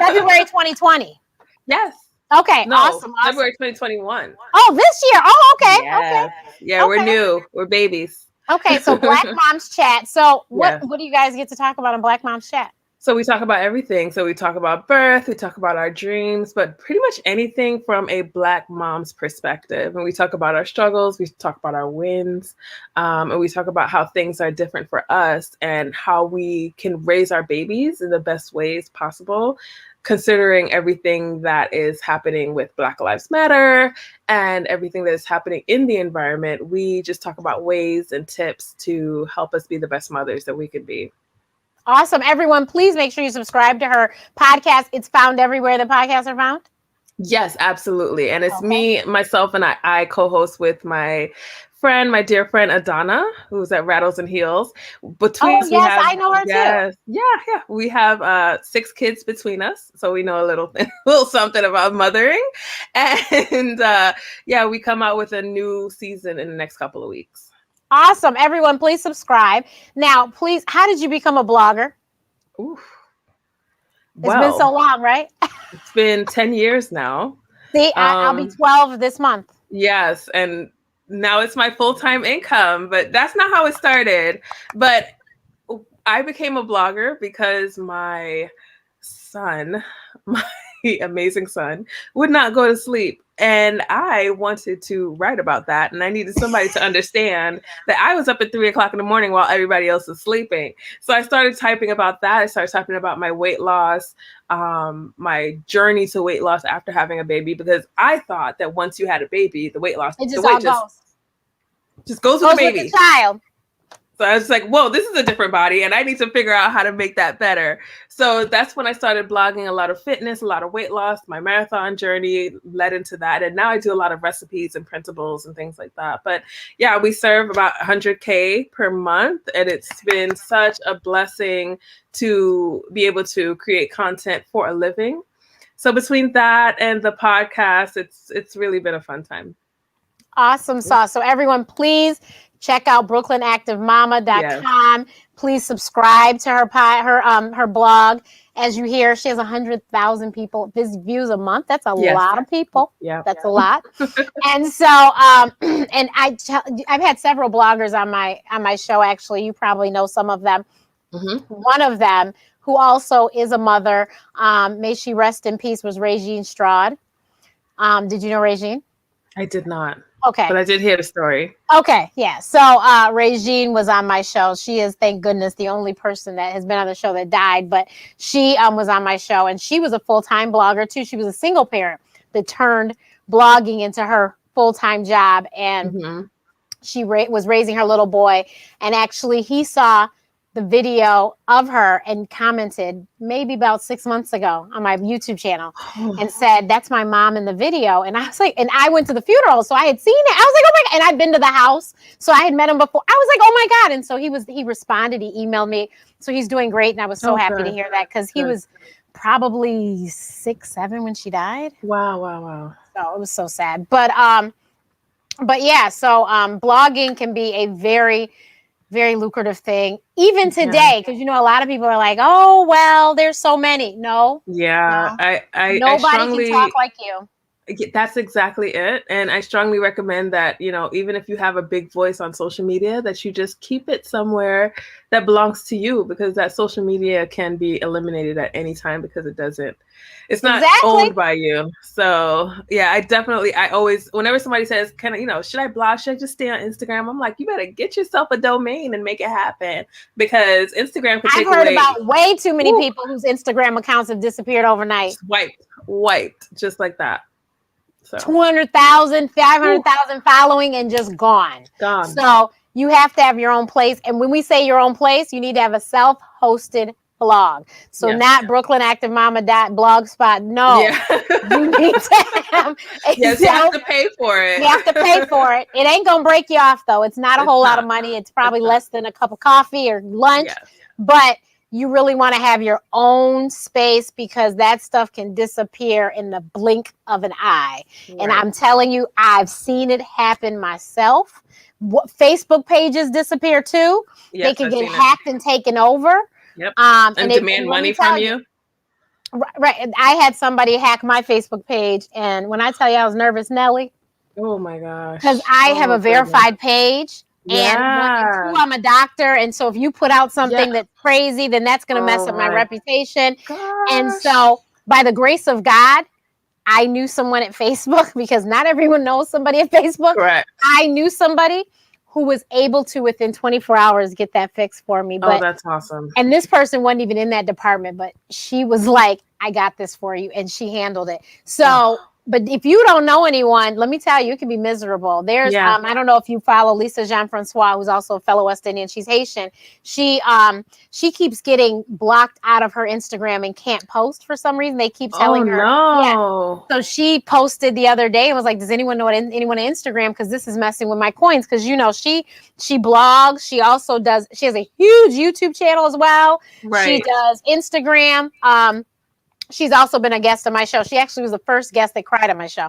February 2020. Yes. Okay. No, awesome. February 2021. Oh, this year. Oh, okay. Yes. Okay. Yeah, we're new. We're babies. Okay. So Black Moms Chat. So what do you guys get to talk about on Black Moms Chat? So we talk about everything. So we talk about birth, we talk about our dreams, but pretty much anything from a Black mom's perspective. And we talk about our struggles, we talk about our wins, and we talk about how things are different for us and how we can raise our babies in the best ways possible, considering everything that is happening with Black Lives Matter and everything that is happening in the environment. We just talk about ways and tips to help us be the best mothers that we could be. Awesome. Everyone, please make sure you subscribe to her podcast. It's found everywhere the podcasts are found. Yes, absolutely. And it's me, myself, and I co-host with my dear friend, Adana, who's at Rattles and Heels. Between us, I know her too. Yeah. We have 6 kids between us. So we know a little something about mothering. And we come out with a new season in the next couple of weeks. Awesome. Everyone, please subscribe. Now, please, how did you become a blogger? Oof. It's been so long, right? It's been 10 years now. See, I'll be 12 this month. Yes. And now it's my full-time income, but that's not how it started. But I became a blogger because my son, my amazing son, would not go to sleep. And I wanted to write about that. And I needed somebody to understand that I was up at 3 o'clock in the morning while everybody else was sleeping. So I started typing about that. I started typing about my weight loss, my journey to weight loss after having a baby, because I thought that once you had a baby, the weight loss, It the just weight all just goes with the baby. With the child. So I was like, whoa, this is a different body, and I need to figure out how to make that better. So that's when I started blogging a lot of fitness, a lot of weight loss. My marathon journey led into that. And now I do a lot of recipes and printables and things like that. But yeah, we serve about 100K per month. And it's been such a blessing to be able to create content for a living. So between that and the podcast, it's really been a fun time. Awesome sauce. So everyone, please check out brooklynactivemama.com. Yes. Please subscribe to her blog. As you hear, she has 100,000 people views a month. That's a lot of people. Yeah, that's a lot. And so, and I've had several bloggers on my show. Actually, you probably know some of them. Mm-hmm. One of them, who also is a mother, may she rest in peace, was Regine Straude. Did you know Regine? I did not. Okay. But I did hear the story. Okay, yeah. So Regine was on my show. She is, thank goodness, the only person that has been on the show that died. But she was on my show, and she was a full-time blogger, too. She was a single parent that turned blogging into her full-time job. And she was raising her little boy. And actually, he saw the video of her and commented maybe about 6 months ago on my YouTube channel and said, that's my mom in the video. And I was like, and I went to the funeral, so I had seen it. I was like, oh my God. And I'd been to the house, so I had met him before. I was like, oh my God. And so he responded, he emailed me. So he's doing great. And I was so happy to hear that, because he was probably 6, 7 when she died. Wow. So it was so sad. But yeah, so blogging can be a very, very lucrative thing, even today, because a lot of people are like, oh well, there's so many. No, I nobody strongly can talk like you. That's exactly it. And I strongly recommend that, even if you have a big voice on social media, that you just keep it somewhere that belongs to you, because that social media can be eliminated at any time, because it's not owned by you. So yeah, I always, whenever somebody says, should I blog? Should I just stay on Instagram? I'm like, you better get yourself a domain and make it happen, because Instagram can take away. I've heard about way too many people whose Instagram accounts have disappeared overnight. Wiped, just like that. So 200,000, 500,000 following, and just gone. So you have to have your own place. And when we say your own place, you need to have a self-hosted blog. So not brooklynactivemama.blogspot. No, you need to have you have to pay for it. You have to pay for it. It ain't going to break you off, though. It's not a whole lot of money. It's probably less than a cup of coffee or lunch. But you really want to have your own space, because that stuff can disappear in the blink of an eye. Right. And I'm telling you, I've seen it happen myself. Facebook pages disappear too. They can get hacked and taken over. Yep. And demand money from you. Right. I had somebody hack my Facebook page, and when I tell you I was nervous, Nellie. Oh my gosh. Because I have a verified page. And I'm a doctor, and so if you put out something that's crazy, then that's going to mess up my reputation. Gosh. And so, by the grace of God, I knew someone at Facebook, because not everyone knows somebody at Facebook. Correct. I knew somebody who was able to, within 24 hours, get that fixed for me. But, that's awesome. And this person wasn't even in that department, but she was like, I got this for you, and she handled it. So. But if you don't know anyone, let me tell you, it can be miserable. There's, I don't know if you follow Lisa Jean-Francois, who's also a fellow West Indian. She's Haitian. She keeps getting blocked out of her Instagram and can't post for some reason. They keep telling her. No. So she posted the other day and was like, does anyone know anyone on Instagram? Because this is messing with my coins. Because, she blogs. She also does, she has a huge YouTube channel as well. Right. She does Instagram. She's also been a guest on my show. She actually was the first guest that cried on my show.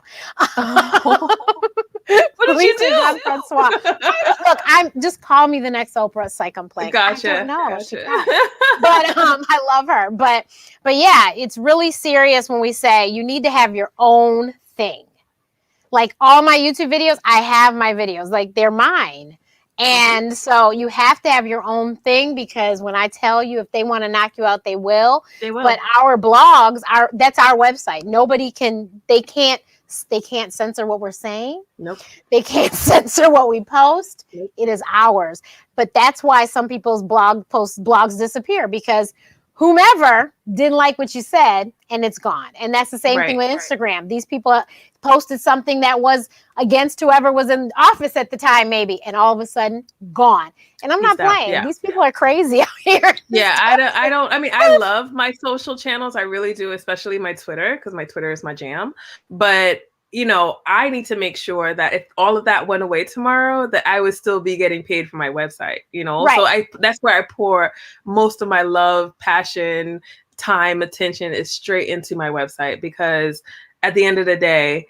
What did you do? Look, just call me the next Oprah. Psych, I'm playing. Gotcha. No, but I love her. But yeah, it's really serious when we say you need to have your own thing. Like all my YouTube videos, I have my videos. Like they're mine. And so you have to have your own thing, because when I tell you, if they want to knock you out, they will. They will. But our blogs that's our website. They can't censor what we're saying. Nope. They can't censor what we post. Nope. It is ours. But that's why some people's blogs disappear, because whomever didn't like what you said and it's gone. And that's the same thing with Instagram. These people posted something that was against whoever was in office at the time, maybe, and all of a sudden gone. And I'm not playing. Yeah. These people are crazy out here. Yeah, I mean, I love my social channels. I really do, especially my Twitter, because my Twitter is my jam. But you know, I need to make sure that if all of that went away tomorrow, that I would still be getting paid for my website, you know? Right. So that's where I pour most of my love, passion, time, attention is straight into my website, because at the end of the day,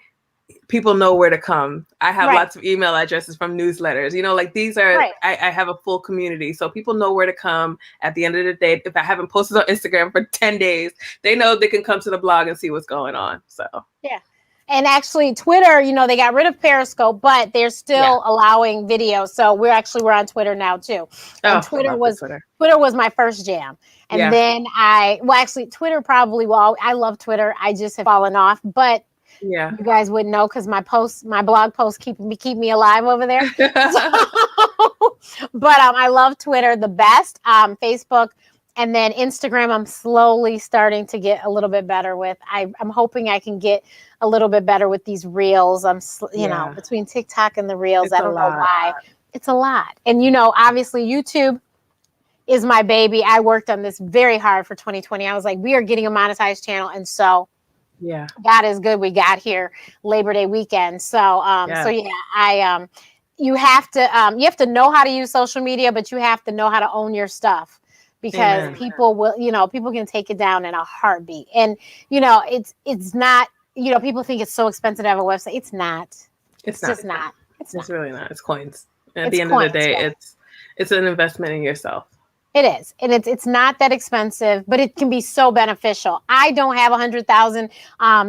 people know where to come. I have lots of email addresses from newsletters, you know, like these are, I have a full community. So people know where to come at the end of the day. If I haven't posted on Instagram for 10 days, they know they can come to the blog and see what's going on. So, yeah. And actually Twitter, you know, they got rid of Periscope, but they're still allowing video. So we're on Twitter now too. And Twitter was my first jam. And then Twitter I love Twitter. I just have fallen off, but you guys wouldn't know, because my blog posts keep me alive over there. But I love Twitter the best. Facebook. And then Instagram, I'm slowly starting to get a little bit better with. I'm hoping I can get a little bit better with these reels. You know, between TikTok and the reels, I don't know why. It's a lot. And, you know, obviously YouTube is my baby. I worked on this very hard for 2020. I was like, we are getting a monetized channel. And so God is good. We got here Labor Day weekend. So, you have to know how to use social media, but you have to know how to own your stuff. Because people can take it down in a heartbeat. And, you know, it's not, you know, people think it's so expensive to have a website. It's not. It's just not. It's really not. It's coins. And at the end of the day, it's an investment in yourself. It is. And it's not that expensive, but it can be so beneficial. I don't have 100,000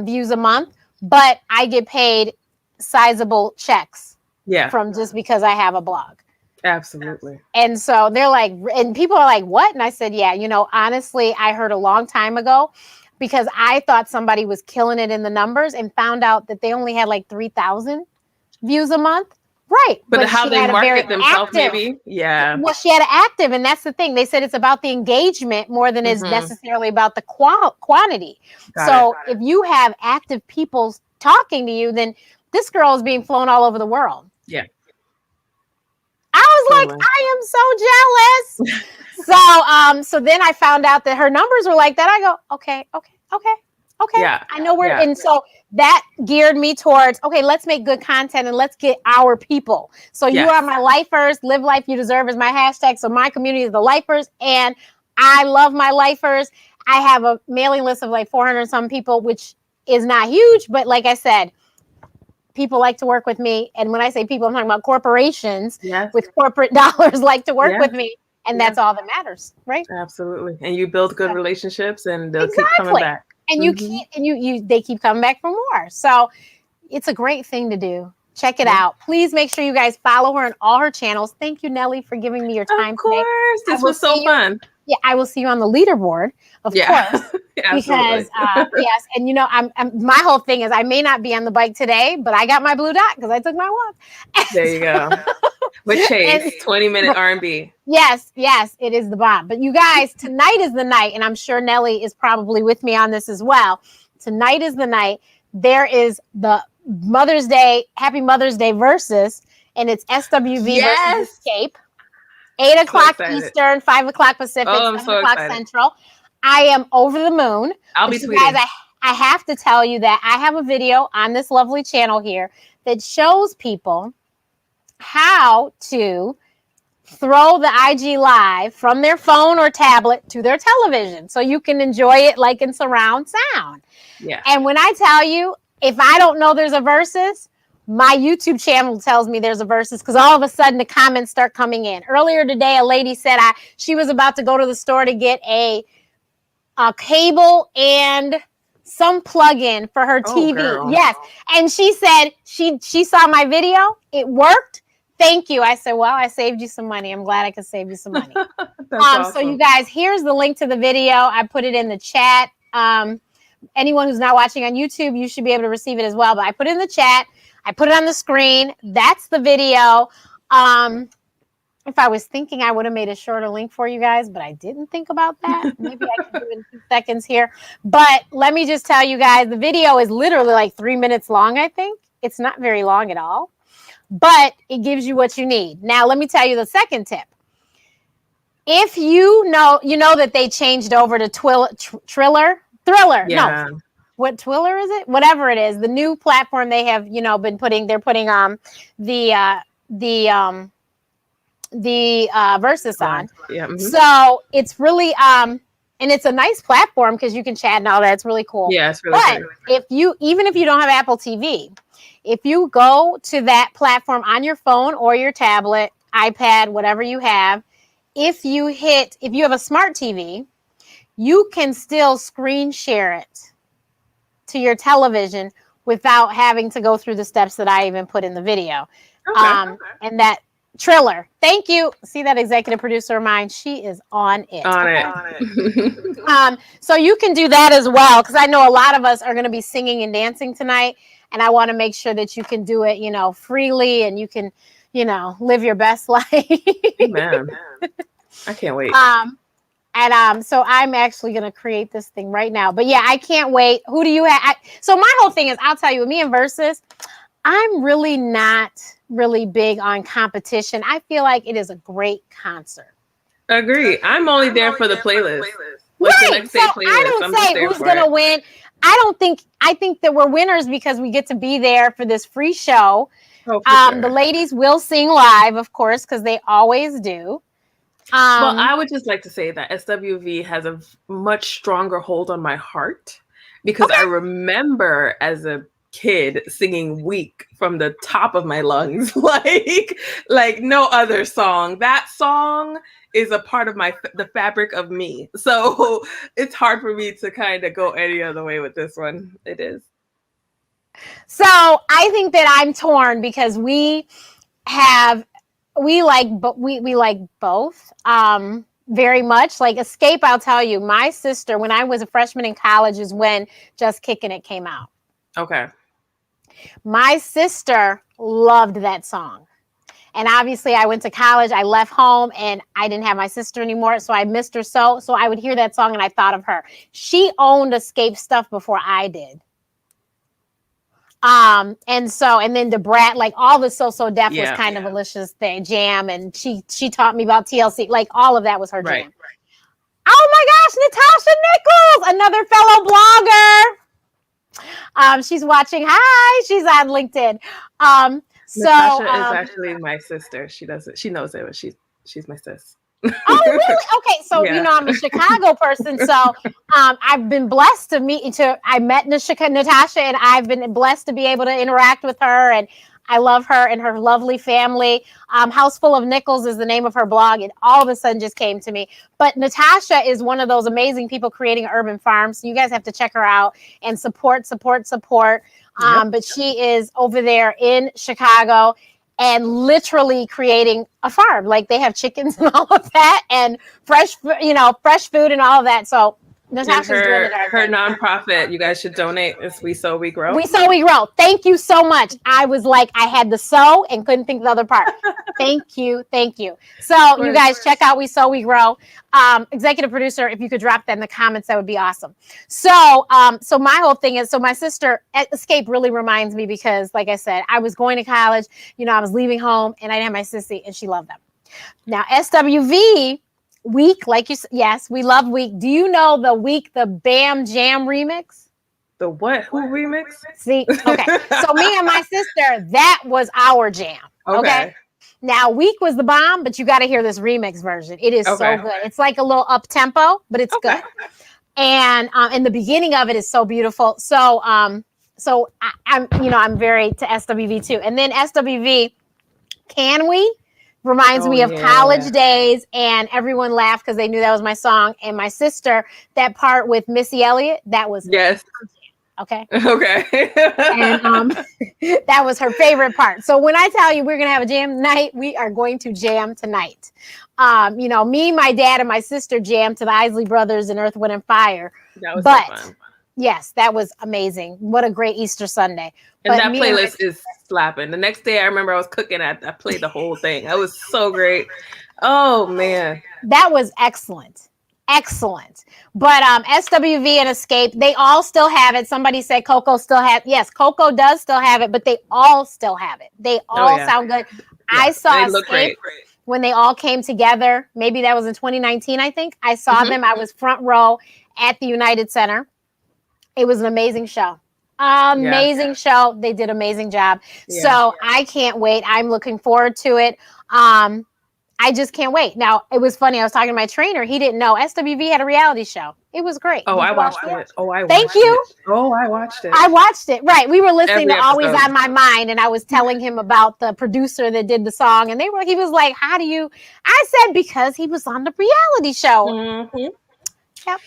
views a month, but I get paid sizable checks from just because I have a blog. Absolutely. And so they're like, and people are like, what? And I said, yeah, you know, honestly, I heard a long time ago, because I thought somebody was killing it in the numbers, and found out that they only had like 3,000 views a month. Right. But how they market themselves, maybe. Yeah. Well, she had an active, and that's the thing. They said it's about the engagement more than it's necessarily about the quantity. If you have active people talking to you, then this girl is being flown all over the world. Yeah. I was like, I am so jealous. So then I found out that her numbers were like that. I go, okay. Yeah, I know where. And so that geared me towards, okay, let's make good content and let's get our people. So you are my lifers. Live life you deserve is my hashtag. So my community is the lifers, and I love my lifers. I have a mailing list of like 400 some people, which is not huge, but like I said, people like to work with me. And when I say people, I'm talking about corporations with corporate dollars like to work with me. And that's all that matters, right? Absolutely. And you build good relationships, and they'll keep coming back. And they keep coming back for more. So it's a great thing to do. Check it out. Please make sure you guys follow her on all her channels. Thank you, Nellie, for giving me your time today. Of course. This was so fun. Yeah, I will see you on the leaderboard, of course. Because yes, and you know, I'm my whole thing is I may not be on the bike today, but I got my blue dot because I took my walk. There you go. With Chase, 20-minute R&B. Yes, it is the bomb. But you guys, tonight is the night, and I'm sure Nellie is probably with me on this as well. Tonight is the night. There is the Mother's Day, Happy Mother's Day versus, and it's SWV versus Escape. 8 o'clock Eastern, 5 o'clock Pacific, 7 o'clock Central. I am over the moon. I'll be tweeting. Guys, I have to tell you that I have a video on this lovely channel here that shows people how to throw the IG Live from their phone or tablet to their television so you can enjoy it like in surround sound. Yeah. And when I tell you, if I don't know there's a versus, my YouTube channel tells me there's a versus, because all of a sudden the comments start coming in. Earlier today, a lady said she was about to go to the store to get a cable and some plug-in for her TV. Yes. And she said she saw my video. It worked. Thank you. I said, well, I saved you some money. I'm glad I could save you some money. That's awesome. So you guys, here's the link to the video. I put it in the chat. Anyone who's not watching on YouTube, you should be able to receive it as well. But I put it in the chat. I put it on the screen. That's the video. If I was thinking, I would have made a shorter link for you guys, but I didn't think about that. Maybe I can do it in 2 seconds here. But let me just tell you guys, the video is literally like 3 minutes long, I think. It's not very long at all, but it gives you what you need. Now, let me tell you the second tip. If you know that they changed over to Thriller. Yeah. No, what Twiller is it? Whatever it is, the new platform they have, been putting. They're putting the Versus on. Yeah. Mm-hmm. So it's really and it's a nice platform because you can chat and all that. It's really cool. Yeah, it's really But good. even if you don't have Apple TV, if you go to that platform on your phone or your tablet, iPad, whatever you have, if you have a smart TV, you can still screen share it to your television without having to go through the steps that I even put in the video. Okay. And that Triller. Thank you. See that executive producer of mine? She is on it. So you can do that as well, because I know a lot of us are going to be singing and dancing tonight, and I want to make sure that you can do it, freely, and you can, live your best life. Amen. I can't wait. So I'm actually going to create this thing right now. But yeah, I can't wait. Who do you have? So my whole thing is, I'll tell you, with me and Versus, I'm really not really big on competition. I feel like it is a great concert. Agree. I'm only there for the playlist. Right. The next day playlist. I don't say who's going to win. I think that we're winners because we get to be there for this free show. Oh, sure. The ladies will sing live, of course, because they always do. Well, I would just like to say that SWV has a much stronger hold on my heart because I remember as a kid singing Weak from the top of my lungs, like no other song. That song is a part of the fabric of me. So it's hard for me to kind of go any other way with this one. It is. So I think that I'm torn because we like both very much. Like Escape, I'll tell you, my sister, when I was a freshman in college, is when Just Kicking It came out. Okay. My sister loved that song. And obviously I went to college, I left home, and I didn't have my sister anymore, so I missed her so I would hear that song and I thought of her. She owned Escape stuff before I did. And then the Brat, like all the So Def was kind of Alicia's thing, jam, and she taught me about TLC, like all of that was her jam. Right. Oh my gosh, Natasha Nichols, another fellow blogger. She's watching. Hi, she's on LinkedIn. Natasha is actually my sister. She knows it, but she's my sis. Oh, really? Okay, so I'm a Chicago person, so I've been blessed to I met Natasha, and I've been blessed to be able to interact with her, and I love her and her lovely family. House Full of Nickels is the name of her blog, and all of a sudden just came to me. But Natasha is one of those amazing people creating an urban farm, so you guys have to check her out and support. But she is over there in Chicago and literally creating a farm. Like they have chickens and all of that, and fresh food and all of that. So Natasha's doing it. Her nonprofit, you guys should donate. It's We Sow We Grow. We Sow We Grow. Thank you so much. I was like, I had the sow and couldn't think of the other part. Thank you. So you guys check out We Sow We Grow. Executive producer, if you could drop that in the comments, that would be awesome. So my whole thing is, so my sister Escape really reminds me because, like I said, I was going to college. I was leaving home, and I didn't have my sissy, and she loved them. Now SWV. Weak, like you said, yes, we love Weak. Do you know the Weak, the Bam Jam remix? The what? Who remix? See, okay. So me and my sister, that was our jam. Okay. Now Weak was the bomb, but you got to hear this remix version. It is so good. It's like a little up tempo, but it's good. And the beginning of it is so beautiful. So I'm very to SWV too. And then SWV, Can We? Reminds me of college days, and everyone laughed because they knew that was my song. And my sister, that part with Missy Elliott, that was Okay. Okay. And that was her favorite part. So when I tell you we're gonna have a jam night, we are going to jam tonight. Me, my dad, and my sister jammed to the Isley Brothers and Earth, Wind, and Fire. That was But so fun. yes, that was amazing. What a great Easter Sunday. And but that playlist is slapping. The next day I remember I was cooking, I played the whole thing. That was so great. Oh man. That was excellent. Excellent. But SWV and Escape, they all still have it. Somebody said Coco still have. Yes, Coco does still have it, but they all still have it. They all sound good. Yeah, I saw Escape when they all came together. Maybe that was in 2019, I think. I saw them. I was front row at the United Center. It was an amazing show. Amazing show. They did an amazing job. So I can't wait. I'm looking forward to it. I just can't wait. Now, it was funny. I was talking to my trainer. He didn't know SWV had a reality show. It was great. Oh, I watched it. Oh, I watched it. Thank you. Oh, I watched it. I watched it. Right. We were listening to Always on My Mind, and I was telling him about the producer that did the song, and he was like, how do you? I said, because he was on the reality show. Mm-hmm. Yep.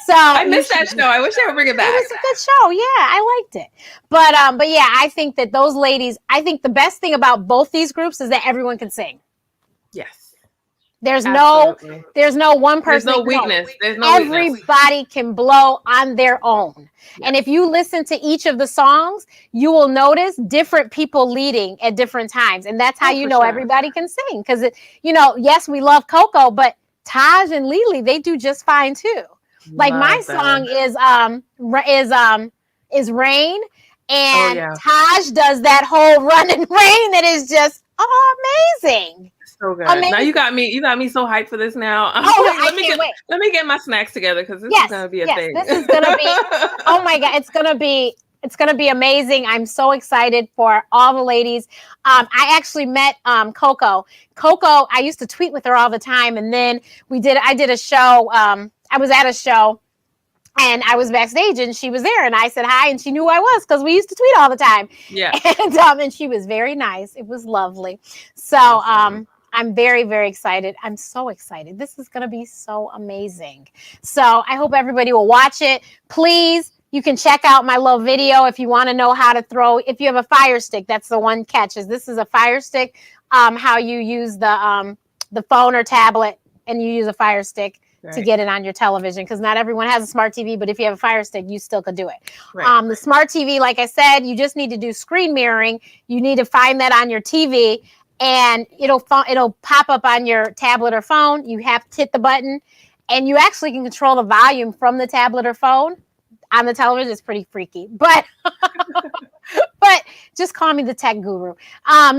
So I missed that show. I wish they would bring it back. It was a good show. Yeah, I liked it. But yeah, I think that those ladies, I think the best thing about both these groups is that everyone can sing. Yes. There's no one person. There's no weakness. There's no Everybody can blow on their own. Yes. And if you listen to each of the songs, you will notice different people leading at different times. And that's how everybody can sing. Because, yes, we love Coco, but Taj and Neely, they do just fine too. Like my song is Rain, and Taj does that whole Run and Rain that is just amazing. So good. Amazing. Now you got me so hyped for this now. Let me get my snacks together, because this is gonna be a thing. This is gonna be oh my God, it's gonna be amazing. I'm so excited for all the ladies. I actually met Coco. Coco, I used to tweet with her all the time, and then I did a show. I was at a show, and I was backstage, and she was there, and I said hi, and she knew who I was because we used to tweet all the time. Yeah. And she was very nice. It was lovely. So awesome. I'm very, very excited. I'm so excited. This is going to be so amazing. So I hope everybody will watch it. Please, you can check out my little video if you want to know how to throw. If you have a Fire Stick, that's the one catch. This is a Fire Stick. How you use the phone or tablet, and you use a Fire Stick to get it on your television, because not everyone has a smart TV, but if you have a Fire Stick, you still could do it. Right. The smart TV, like I said, you just need to do screen mirroring. You need to find that on your TV, and it'll pop up on your tablet or phone. You have to hit the button, and you actually can control the volume from the tablet or phone on the television. It's pretty freaky, but but just call me the tech guru.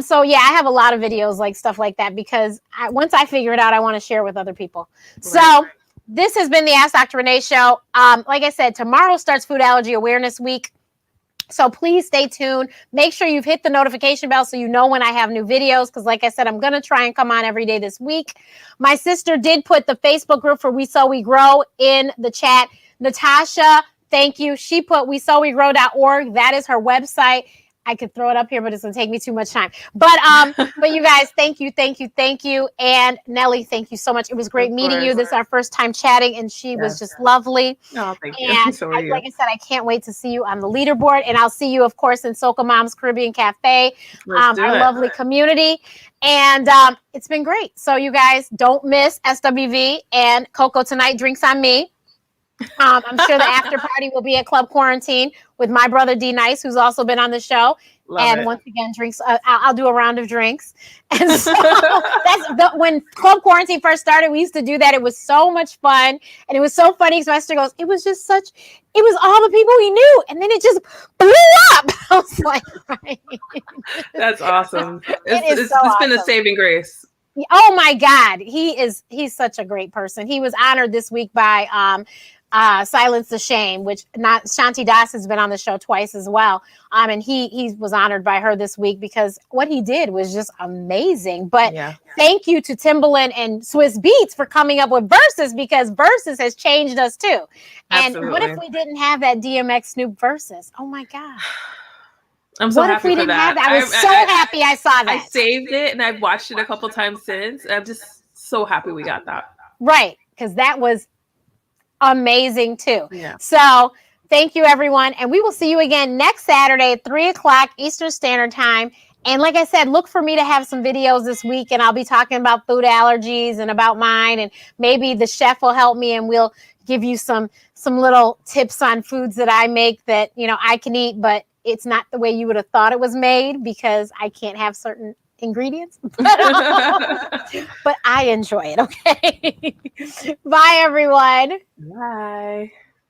So yeah, I have a lot of videos, like stuff like that, because once I figure it out, I want to share with other people. Right. So this has been the Ask Dr. Renee show. Like I said, tomorrow starts Food Allergy Awareness Week. So please stay tuned. Make sure you've hit the notification bell so you know when I have new videos, because like I said, I'm going to try and come on every day this week. My sister did put the Facebook group for We Sow We Grow in the chat. Natasha, thank you. She put wesowegrow.org. That is her website. I could throw it up here, but it's going to take me too much time. But you guys, thank you. And Nellie, thank you so much. It was great meeting you. This is our first time chatting, and she was just lovely. Oh, thank you. And so are you. Like I said, I can't wait to see you on the leaderboard, and I'll see you, of course, in Soca Moms Caribbean Cafe, our lovely community. And it's been great. So you guys don't miss SWV and Coco tonight. Drinks on me. I'm sure the after party will be at Club Quarantine with my brother D Nice, who's also been on the show. Once again, drinks. I'll do a round of drinks. And so when Club Quarantine first started, we used to do that. It was so much fun, and it was so funny. So my sister goes, it was all the people we knew, and then it just blew up. I was like, right. That's awesome. It's been a saving grace. Oh my God, he's such a great person. He was honored this week by Silence the Shame, which Shanti Das has been on the show twice as well. And he was honored by her this week because what he did was just amazing. But thank you to Timbaland and Swiss Beats for coming up with Versus, because Versus has changed us too. And what if we didn't have that DMX Snoop Versus? Oh my God. I'm so happy for that. I was so happy I saw that. I saved it and I've watched it a couple times since. I'm just so happy we got that. Right, because that was amazing too. Yeah. So Thank you, everyone. And we will see you again next Saturday at 3 o'clock Eastern Standard Time. And like I said, look for me to have some videos this week, and I'll be talking about food allergies and about mine. And maybe the chef will help me, and we'll give you some little tips on foods that I make that, you know, I can eat, but it's not the way you would have thought it was made because I can't have certain ingredients. But I enjoy it. Okay. Bye, everyone. Bye.